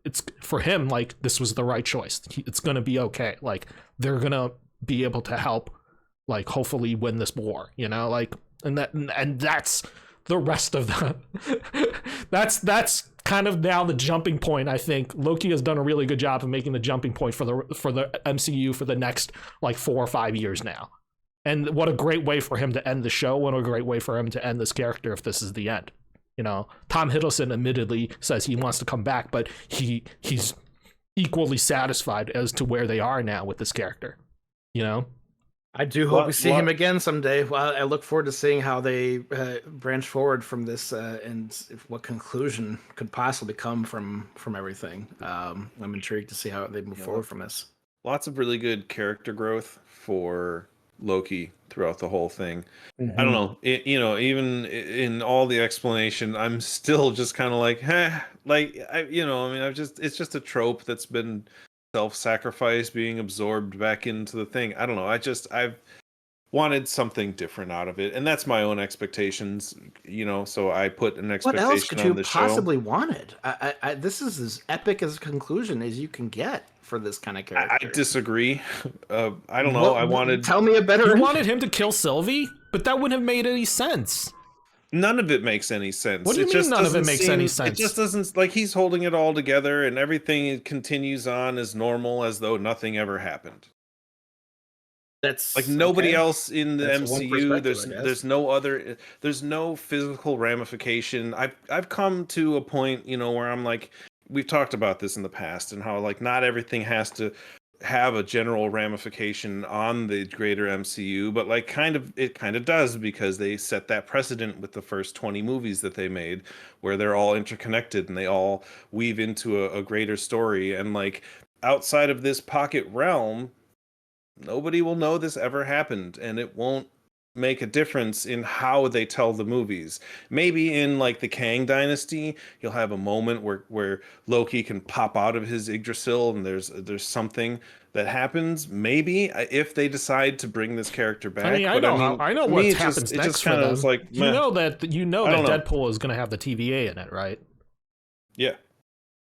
Speaker 2: it's for him, like, this was the right choice. It's gonna be okay. Like, they're gonna be able to help, like, hopefully win this war. And that's the rest of the that's kind of now the jumping point. I think Loki has done a really good job of making the jumping point for the MCU for the next like 4 or 5 years now. And what a great way for him to end the show. What a great way for him to end this character if this is the end. You know, Tom Hiddleston admittedly says he wants to come back, but he's equally satisfied as to where they are now with this character. You know?
Speaker 3: I do hope we see him again someday. Well, I look forward to seeing how they branch forward from this and what conclusion could possibly come from everything. I'm intrigued to see how they move forward from this.
Speaker 4: Lots of really good character growth for Loki throughout the whole thing.
Speaker 3: Mm-hmm.
Speaker 4: I don't know, even in all the explanation, I'm still just kind of like, it's just a trope that's been self-sacrifice being absorbed back into the thing. I don't know. I've wanted something different out of it, and that's my own expectations, so I put an expectation on the show. What else could you
Speaker 3: possibly wanted? This is as epic as a conclusion as you can get for this kind of character.
Speaker 4: I disagree. I don't know.
Speaker 3: Tell me a better.
Speaker 2: You wanted him to kill Sylvie, but that wouldn't have made any sense.
Speaker 4: None of it makes any sense.
Speaker 2: What do you mean none of it makes any sense?
Speaker 4: It just doesn't, like, he's holding it all together and everything continues on as normal as though nothing ever happened.
Speaker 3: That's
Speaker 4: like nobody else in the MCU. There's no physical ramification. I've come to a point, where I'm like, we've talked about this in the past and how like not everything has to have a general ramification on the greater MCU, but like it kind of does, because they set that precedent with the first 20 movies that they made, where they're all interconnected and they all weave into a greater story. And like outside of this pocket realm, nobody will know this ever happened, and it won't make a difference in how they tell the movies. Maybe in like the Kang Dynasty, you'll have a moment where Loki can pop out of his Yggdrasil and there's something that happens. Maybe if they decide to bring this character back.
Speaker 2: I know what happens next for them. Like, you know that Deadpool is going to have the TVA in it, right?
Speaker 4: Yeah.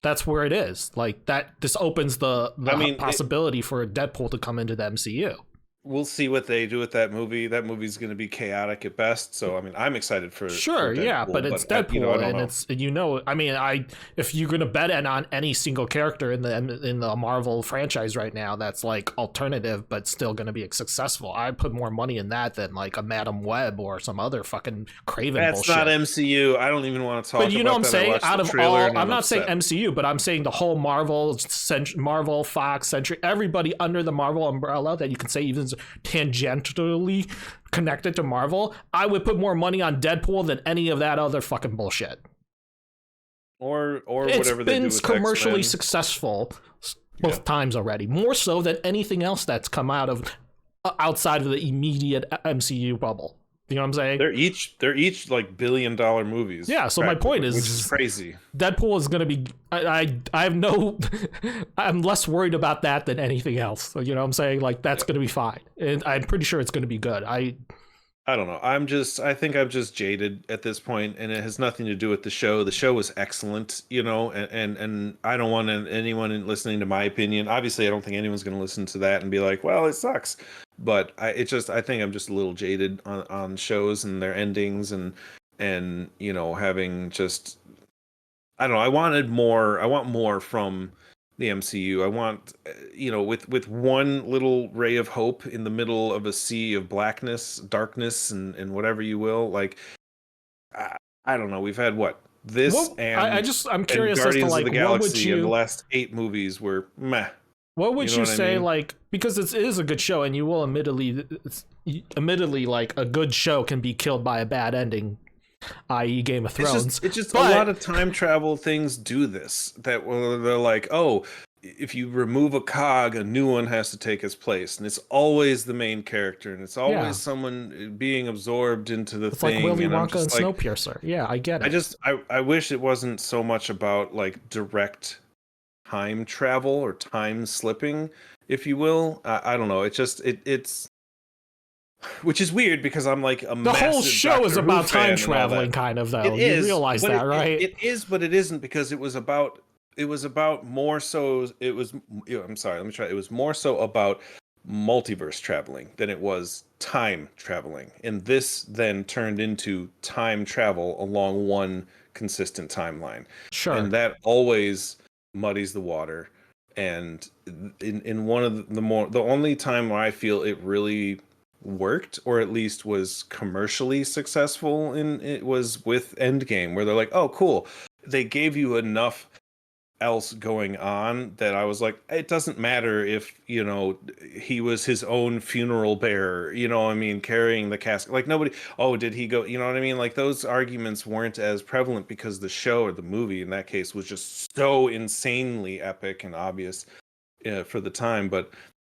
Speaker 2: That's where it is. Like that. This opens the possibility for Deadpool to come into the MCU.
Speaker 4: We'll see what they do with that movie. That movie's going to be chaotic at best. So, I'm excited for
Speaker 2: Deadpool, but it's Deadpool, if you're going to bet on any single character in the Marvel franchise right now, that's like alternative, but still going to be successful. I put more money in that than like a Madam Web or some other fucking Craven bullshit.
Speaker 4: That's not MCU. I don't even want to talk about that.
Speaker 2: But you know what I'm saying? Out of all, I'm not saying MCU, but I'm saying the whole Marvel, Fox, Century, everybody under the Marvel umbrella that you can say even tangentially connected to Marvel, I would put more money on Deadpool than any of that other fucking bullshit.
Speaker 4: Or whatever they do with
Speaker 2: It's been commercially
Speaker 4: X-Men.
Speaker 2: Successful both times already, more so than anything else that's come out of outside of the immediate MCU bubble. You know what I'm saying?
Speaker 4: They're each like $1 billion movies.
Speaker 2: Yeah, so my point is,
Speaker 4: which is crazy.
Speaker 2: Deadpool is going to be. I have no. I'm less worried about that than anything else. So, you know what I'm saying? Like that's going to be fine, and I'm pretty sure it's going to be good. I
Speaker 4: don't know. I think I'm just jaded at this point, and it has nothing to do with the show. The show was excellent, and I don't want anyone listening to my opinion. Obviously, I don't think anyone's going to listen to that and be like, "Well, it sucks." But I think I'm just a little jaded on shows and their endings and having just, I don't know. I want more from the MCU. I want, with one little ray of hope in the middle of a sea of darkness and whatever you will. Like, I don't know. We've had I'm
Speaker 2: curious as to like,
Speaker 4: of the Galaxy,
Speaker 2: what would you,
Speaker 4: and the last 8 movies were meh.
Speaker 2: What would you say,
Speaker 4: I mean?
Speaker 2: like, because it is a good show, and you will admittedly, like, a good show can be killed by a bad ending, i.e. Game of Thrones.
Speaker 4: It's just a lot of time travel things do this, that they're like, oh, if you remove a cog, a new one has to take its place, and it's always the main character, and it's always someone being absorbed into the thing.
Speaker 2: It's like Willy Wonka and
Speaker 4: like,
Speaker 2: Snowpiercer. Yeah, I get it.
Speaker 4: I wish it wasn't so much about, like, direct time travel or time slipping, if you will. I don't know. It's which is weird because I'm like the
Speaker 2: whole show
Speaker 4: Doctor
Speaker 2: is about
Speaker 4: Who
Speaker 2: time traveling, kind of, though.
Speaker 4: It is,
Speaker 2: you realize that, right?
Speaker 4: It is, but it isn't, because it was about more so. It was more so about multiverse traveling than it was time traveling, and this then turned into time travel along one consistent timeline.
Speaker 2: Sure.
Speaker 4: And that always muddies the water, and in one of the only time where I feel it really worked, or at least was commercially successful in it, was with Endgame, where they're like, oh cool, they gave you enough else going on that I was like, it doesn't matter if, you know, he was his own funeral bearer, you know what I mean, carrying the casket. Like nobody, oh, did he go, you know what I mean? Like those arguments weren't as prevalent because the show, or the movie in that case, was just so insanely epic and obvious for the time. But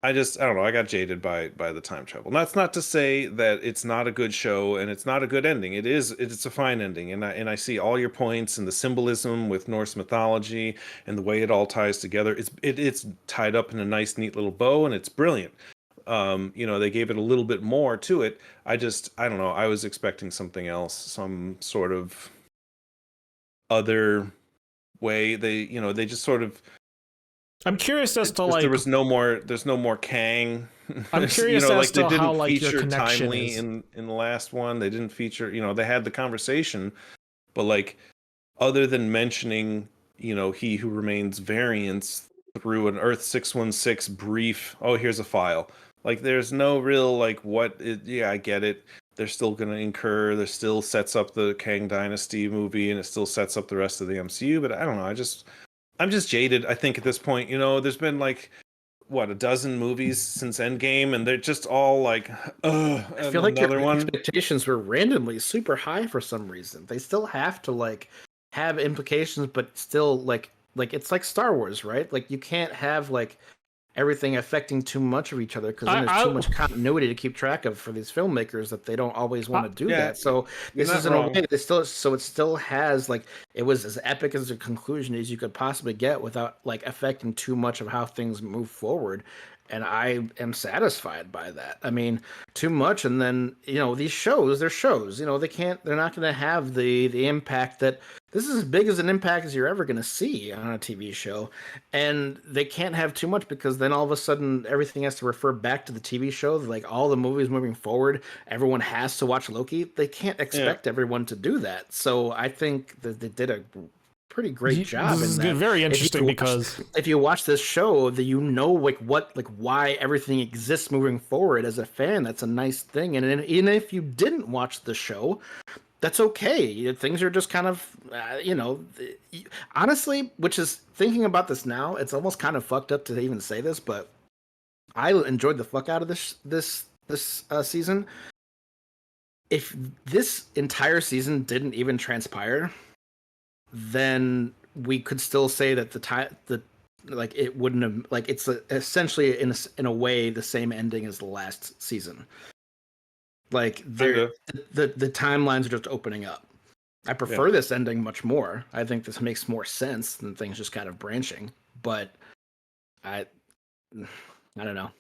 Speaker 4: I don't know. I got jaded by the time travel. That's not to say that it's not a good show and it's not a good ending. It is. It's a fine ending, and I see all your points and the symbolism with Norse mythology and the way it all ties together. It's tied up in a nice, neat little bow, and it's brilliant. You know, they gave it a little bit more to it. I don't know. I was expecting something else, some sort of other way. They just sort of.
Speaker 2: I'm curious as to like
Speaker 4: there's no more Kang.
Speaker 2: I'm curious
Speaker 4: you know,
Speaker 2: as
Speaker 4: like,
Speaker 2: to how like your connection
Speaker 4: Timely
Speaker 2: is.
Speaker 4: in the last one. They didn't feature, you know, they had the conversation, but like other than mentioning, you know, he who remains variants through an Earth 616 brief, oh, here's a file. Like there's no real like yeah, I get it. They're still going to incur, there still sets up the Kang Dynasty movie, and it still sets up the rest of the MCU, but I don't know, I'm just jaded. I think at this point, you know, there's been like what, a dozen movies since Endgame, and they're just all like,
Speaker 3: I feel like
Speaker 4: another
Speaker 3: your
Speaker 4: one.
Speaker 3: expectations were randomly super high for some reason. They still have to like have implications, but still like it's like Star Wars, right? Like you can't have like everything affecting too much of each other, because then there's too much continuity to keep track of for these filmmakers that they don't always want to do that. So this is in a way it still has like, it was as epic as a conclusion as you could possibly get without like affecting too much of how things move forward. And I am satisfied by that. I mean, too much, and then, you know, these shows, they're shows. You know, they're not going to have the impact that, this is as big as an impact as you're ever going to see on a TV show. And they can't have too much, because then all of a sudden everything has to refer back to the TV show. Like all the movies moving forward, everyone has to watch Loki. They can't expect everyone to do that. So I think that they did a pretty great job.
Speaker 2: This is very interesting, because
Speaker 3: if you watch this show, that you know why everything exists moving forward. As a fan, that's a nice thing. And even if you didn't watch the show, that's okay. Things are just kind of, you know, honestly, which is, thinking about this now, it's almost kind of fucked up to even say this, but I enjoyed the fuck out of this season. If this entire season didn't even transpire, then we could still say that it wouldn't have, like, it's essentially in a way the same ending as the last season. Like the timelines are just opening up. I prefer this ending much more. I think this makes more sense than things just kind of branching. But I don't know.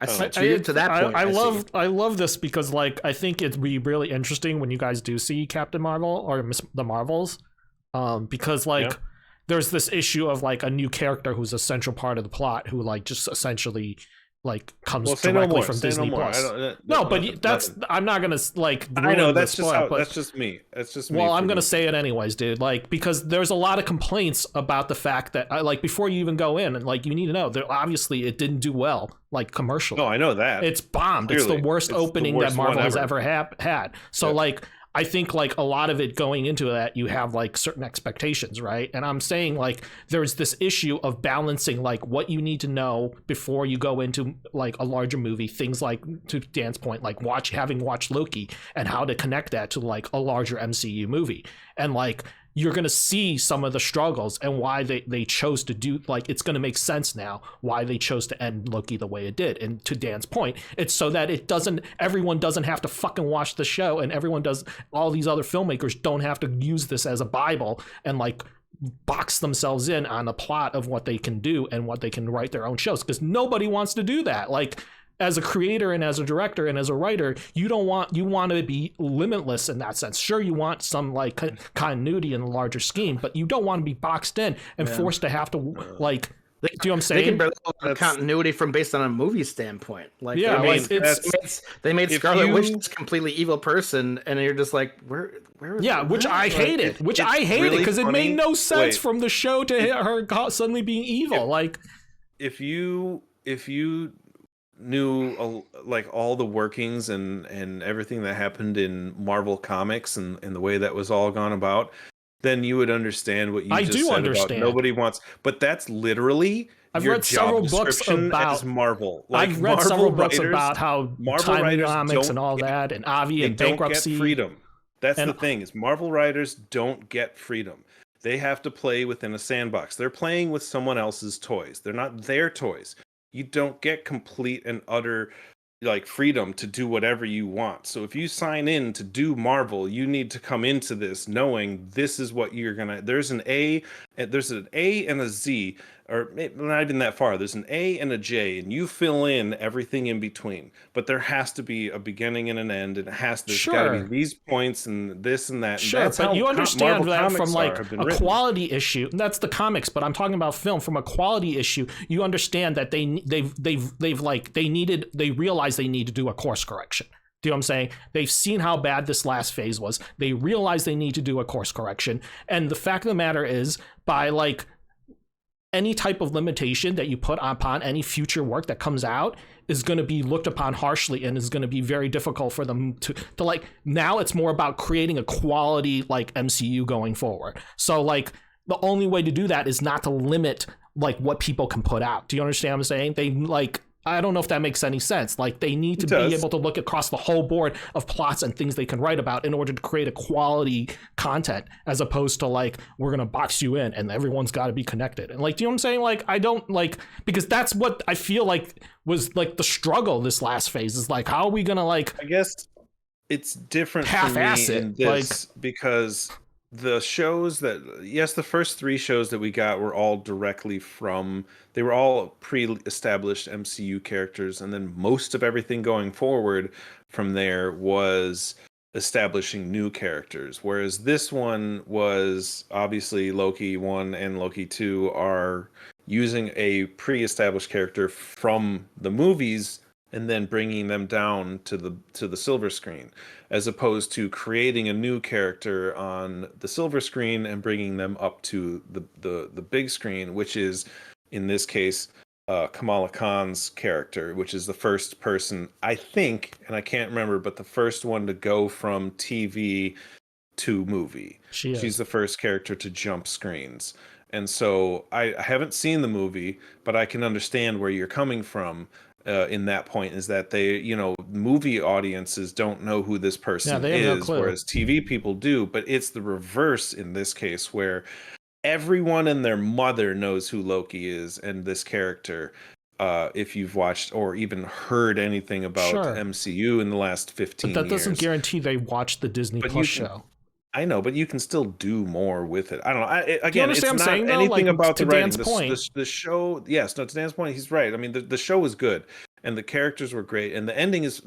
Speaker 3: To that point,
Speaker 2: I love this, because like I think it'd be really interesting when you guys do see Captain Marvel or the Marvels, because like there's this issue of like a new character who's a central part of the plot, who like just essentially like comes directly from Disney Plus. I'm not gonna like.
Speaker 4: I know that's just me. That's just me.
Speaker 2: Well, I'm gonna say it anyways, dude. Like, because there's a lot of complaints about the fact that like before you even go in, and like you need to know that obviously it didn't do well, like commercially.
Speaker 4: No, I know that
Speaker 2: it's bombed. Clearly. It's the worst opening that Marvel has ever had. So like, I think like a lot of it going into that, you have like certain expectations, right? And I'm saying like there's this issue of balancing like what you need to know before you go into like a larger movie, things like, to Dan's point, like having watched Loki, and how to connect that to like a larger MCU movie. And like you're going to see some of the struggles and why they chose to do, like, it's going to make sense now why they chose to end Loki the way it did. And to Dan's point, it's so that everyone doesn't have to fucking watch the show, and all these other filmmakers don't have to use this as a Bible and like box themselves in on a plot of what they can do and what they can write their own shows, because nobody wants to do that. Like, as a creator and as a director and as a writer, you want to be limitless in that sense. Sure, you want some like continuity in the larger scheme, but you don't want to be boxed in and forced to have to like. Do you know what I'm saying?
Speaker 3: They can build continuity from based on a movie standpoint. Like, they made Scarlet Witch this completely evil person, and you're just like, where?
Speaker 2: Which I hated. Which I hated, because it made no sense from the show to her suddenly being evil. Like,
Speaker 4: if you like all the workings and everything that happened in Marvel Comics and the way that was all gone about, then you would understand what you
Speaker 2: I
Speaker 4: just
Speaker 2: do
Speaker 4: said about
Speaker 2: understand.
Speaker 4: nobody wants. But that's literally
Speaker 2: I've
Speaker 4: your
Speaker 2: read several
Speaker 4: job
Speaker 2: books
Speaker 4: description as
Speaker 2: about
Speaker 4: Marvel. Like
Speaker 2: I've read several
Speaker 4: Marvel
Speaker 2: books
Speaker 4: writers,
Speaker 2: about how
Speaker 4: Marvel writers
Speaker 2: timeonomics and
Speaker 4: don't
Speaker 2: all
Speaker 4: get
Speaker 2: that, and Avi
Speaker 4: they
Speaker 2: and
Speaker 4: don't get
Speaker 2: bankruptcy,
Speaker 4: freedom. That's
Speaker 2: and
Speaker 4: the thing, is Marvel writers don't get freedom. They have to play within a sandbox. They're playing with someone else's toys. They're not their toys. You don't get complete and utter like freedom to do whatever you want. So if you sign in to do Marvel, you need to come into this knowing this is what you're gonna. There's an A and a Z, or not even that far. There's an A and a J, and you fill in everything in between. But there has to be a beginning and an end, and there's got to be
Speaker 2: sure.
Speaker 4: these points and this and that. And
Speaker 2: Sure,
Speaker 4: that's
Speaker 2: but
Speaker 4: how
Speaker 2: you understand
Speaker 4: Marvel
Speaker 2: that from
Speaker 4: comics
Speaker 2: like
Speaker 4: have been
Speaker 2: a
Speaker 4: written.
Speaker 2: quality issue. That's the comics, but I'm talking about film. From a quality issue, you understand that they realized they need to do a course correction. Do you know what I'm saying? They've seen how bad this last phase was. They realize they need to do a course correction, and the fact of the matter is, by like any type of limitation that you put upon any future work that comes out is going to be looked upon harshly and is going to be very difficult for them to like. Now it's more about creating a quality like MCU going forward. So like the only way to do that is not to limit like what people can put out. Do you understand what I'm saying? They like, I don't know if that makes any sense. Like they need to be able to look across the whole board of plots and things they can write about in order to create a quality content, as opposed to like, we're going to box you in and everyone's got to be connected. And like, do you know what I'm saying? Like, I don't like, because that's what I feel like was like the struggle this last phase is like, how are we going to like,
Speaker 4: I guess it's different for
Speaker 2: half-ass
Speaker 4: me
Speaker 2: it?
Speaker 4: in this because the shows that, yes, the first three shows that we got were all directly from, they were all pre-established MCU characters, and then most of everything going forward from there was establishing new characters. Whereas this one was obviously Loki 1 and Loki 2 are using a pre-established character from the movies and then bringing them down to the silver screen, as opposed to creating a new character on the silver screen and bringing them up to the big screen, which is in this case Kamala Khan's character, which is the first person, I think, and I can't remember, but the first one to go from TV to movie. She's the first character to jump screens. And so I haven't seen the movie, but I can understand where you're coming from in that point, is that they, movie audiences don't know who this person
Speaker 2: they have no
Speaker 4: is,
Speaker 2: clue.
Speaker 4: whereas TV people do. But it's the reverse in this case, where everyone and their mother knows who Loki is and this character. If you've watched or even heard anything about MCU in the last 15
Speaker 2: But that
Speaker 4: years.
Speaker 2: doesn't guarantee they watched the Disney Plus show.
Speaker 4: I know, but you can still do more with it. I don't know. Again,
Speaker 2: it's
Speaker 4: not
Speaker 2: saying,
Speaker 4: anything
Speaker 2: like,
Speaker 4: about the writing.
Speaker 2: Dan's point.
Speaker 4: The show, yes, no, to Dan's point, he's right. I mean, the show was good, and the characters were great, and the ending is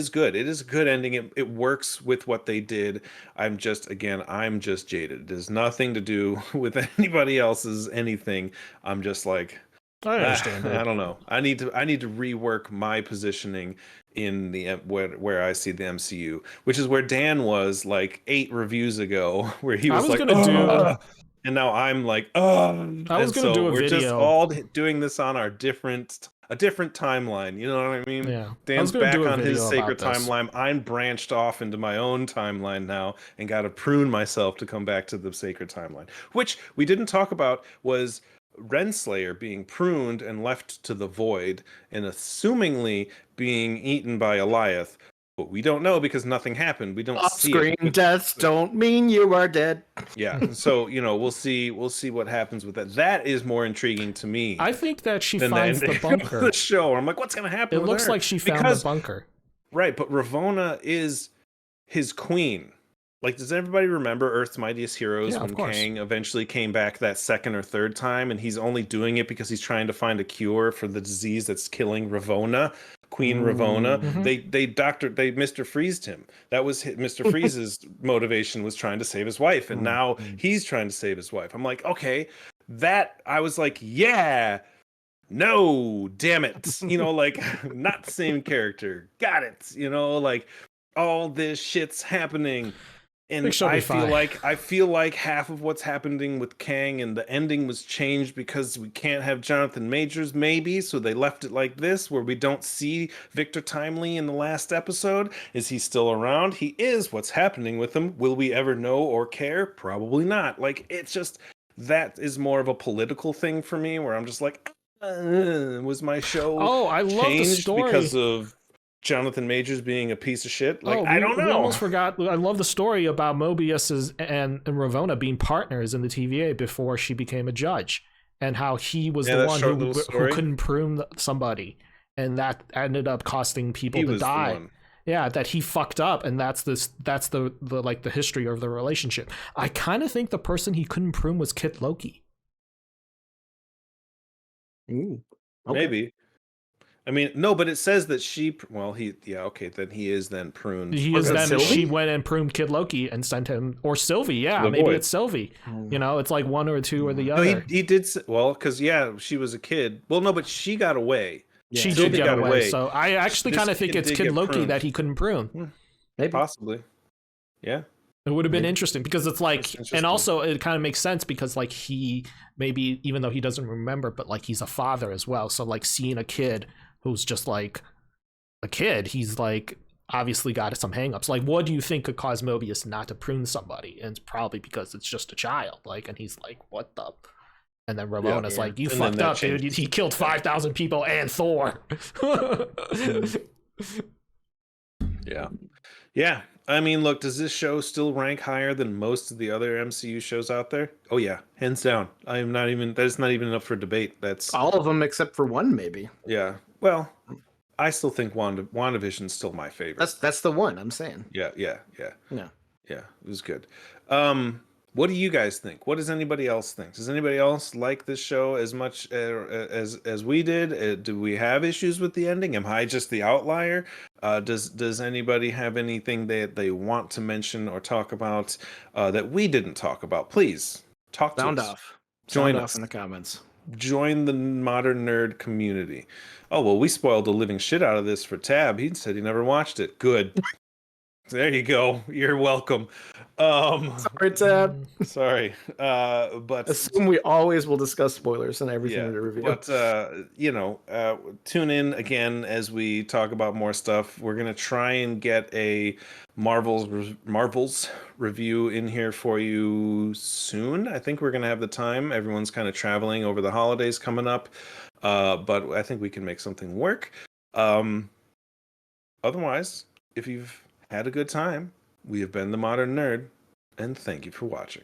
Speaker 4: good. It is a good ending. It works with what they did. I'm just jaded. It has nothing to do with anybody else's anything. I'm just like,
Speaker 2: I understand.
Speaker 4: I don't know. I need to rework my positioning in the where I see the MCU, which is where Dan was like 8 reviews ago, where he was like, and now I'm like,
Speaker 2: I was gonna do a
Speaker 4: we're
Speaker 2: video.
Speaker 4: just all doing this on our different timeline. You know what I mean?
Speaker 2: Yeah.
Speaker 4: Dan's back on his sacred timeline. I'm branched off into my own timeline now and got to prune myself to come back to the sacred timeline, which we didn't talk about was Renslayer being pruned and left to the void and assumingly being eaten by Eliath. But we don't know because nothing happened. We don't see it.
Speaker 3: Off-screen deaths don't mean you are dead.
Speaker 4: Yeah. So, we'll see what happens with that. That is more intriguing to me.
Speaker 2: I think that she finds the bunker.
Speaker 4: The show. I'm like, what's going to happen with her?
Speaker 2: It looks like she found the bunker.
Speaker 4: Right, but Ravonna is his queen. Like, does everybody remember Earth's Mightiest Heroes when Kang eventually came back that second or third time, and he's only doing it because he's trying to find a cure for the disease that's killing Ravonna, Queen Ravonna?
Speaker 2: Mm-hmm.
Speaker 4: They Mr. Freezed him. That was Mr. Freeze's motivation, was trying to save his wife, and now he's trying to save his wife. I'm like, okay, that I was like, yeah. No, damn it. Like, not the same character. Got it. Like, all this shit's happening.
Speaker 1: And
Speaker 2: she'll be fine.
Speaker 1: I feel like half of what's happening with Kang and the ending was changed because we can't have Jonathan Majors, maybe, so they left it like this, where we don't see Victor Timely in the last episode. Is he still around? He is. What's happening with him? Will we ever know or care? Probably not. Like, it's just, that is more of a political thing for me, where I'm just like, was my show
Speaker 2: Oh, I love the
Speaker 1: changed
Speaker 2: story
Speaker 1: because of Jonathan Majors being a piece of shit? Like,
Speaker 2: Oh,
Speaker 1: I don't
Speaker 2: we
Speaker 1: know.
Speaker 2: almost forgot. I love the story about Mobius and Ravonna being partners in the TVA before she became a judge, and how he was
Speaker 1: Yeah,
Speaker 2: the
Speaker 1: that
Speaker 2: one
Speaker 1: short little
Speaker 2: who
Speaker 1: story.
Speaker 2: couldn't prune somebody, and that ended up costing people
Speaker 1: He
Speaker 2: to
Speaker 1: was the
Speaker 2: die.
Speaker 1: one.
Speaker 2: Yeah, that he fucked up, and that's the like the history of the relationship. I kind of think the person he couldn't prune was Kid Loki.
Speaker 3: Ooh. Okay.
Speaker 1: Maybe. I mean, no, but it says that she. Well, yeah, okay, then he is then pruned.
Speaker 2: He
Speaker 3: Was
Speaker 2: is
Speaker 3: it
Speaker 2: then
Speaker 3: Sylvie?
Speaker 2: she went and pruned Kid Loki and sent him, or Sylvie. Yeah,
Speaker 1: The
Speaker 2: maybe
Speaker 1: void.
Speaker 2: it's Sylvie. You know, it's like one or two or the
Speaker 1: No,
Speaker 2: other.
Speaker 1: he did. Well, because yeah, she was a kid. Well, no, but she got away.
Speaker 2: She
Speaker 3: Yeah.
Speaker 2: did
Speaker 1: Sylvie
Speaker 2: get
Speaker 1: got
Speaker 2: away.
Speaker 1: away.
Speaker 2: So I actually
Speaker 1: This
Speaker 2: kind of think
Speaker 1: kid
Speaker 2: it's
Speaker 1: did
Speaker 2: Kid
Speaker 1: get
Speaker 2: Loki
Speaker 1: pruned.
Speaker 2: that he couldn't prune.
Speaker 3: Maybe.
Speaker 1: Possibly. Yeah.
Speaker 2: It would have been
Speaker 3: Maybe.
Speaker 2: interesting because it's like,
Speaker 1: That's interesting.
Speaker 2: and also it kind of makes sense because like he maybe even though he doesn't remember, but like he's a father as well. So like seeing a kid who's just like a kid, he's like obviously got some hangups. Like, what do you think could cause Mobius not to prune somebody? And it's probably because it's just a child. Like, and he's like, what the? And then Ramona's
Speaker 3: Yeah.
Speaker 2: like, you
Speaker 1: And then
Speaker 2: fucked
Speaker 1: that
Speaker 2: up, dude.
Speaker 1: changes
Speaker 2: He killed 5,000 people and Thor.
Speaker 1: Yeah. Yeah. I mean, look, does this show still rank higher than most of the other MCU shows out there? Oh yeah, hands down. I am not even. That's not even up for debate. That's
Speaker 3: All of them except for one, maybe.
Speaker 1: yeah. Well, I still think WandaVision's still my favorite.
Speaker 3: That's the one I'm saying.
Speaker 1: Yeah.
Speaker 3: Yeah.
Speaker 1: Yeah, it was good. What do you guys think? What does anybody else think? Does anybody else like this show as much as we did? Do we have issues with the ending? Am I just the outlier? Does anybody have anything that they want to mention or talk about that we didn't talk about? Please talk to
Speaker 3: Sound
Speaker 1: us.
Speaker 3: off.
Speaker 1: Join
Speaker 3: Sound
Speaker 1: us.
Speaker 3: off in the comments.
Speaker 1: Join the modern nerd community. Oh well, we spoiled the living shit out of this for Tab. He said he never watched it. Good. There you go. You're welcome.
Speaker 3: Sorry, Tab.
Speaker 1: Sorry. But
Speaker 3: Assume we always will discuss spoilers and everything
Speaker 1: yeah,
Speaker 3: in the review.
Speaker 1: but tune in again as we talk about more stuff. We're gonna try and get a Marvels review in here for you soon. I think we're gonna have the time. Everyone's kind of traveling over the holidays coming up, but I think we can make something work. Otherwise, if you've had a good time, we have been the Modern Nerd, and thank you for watching.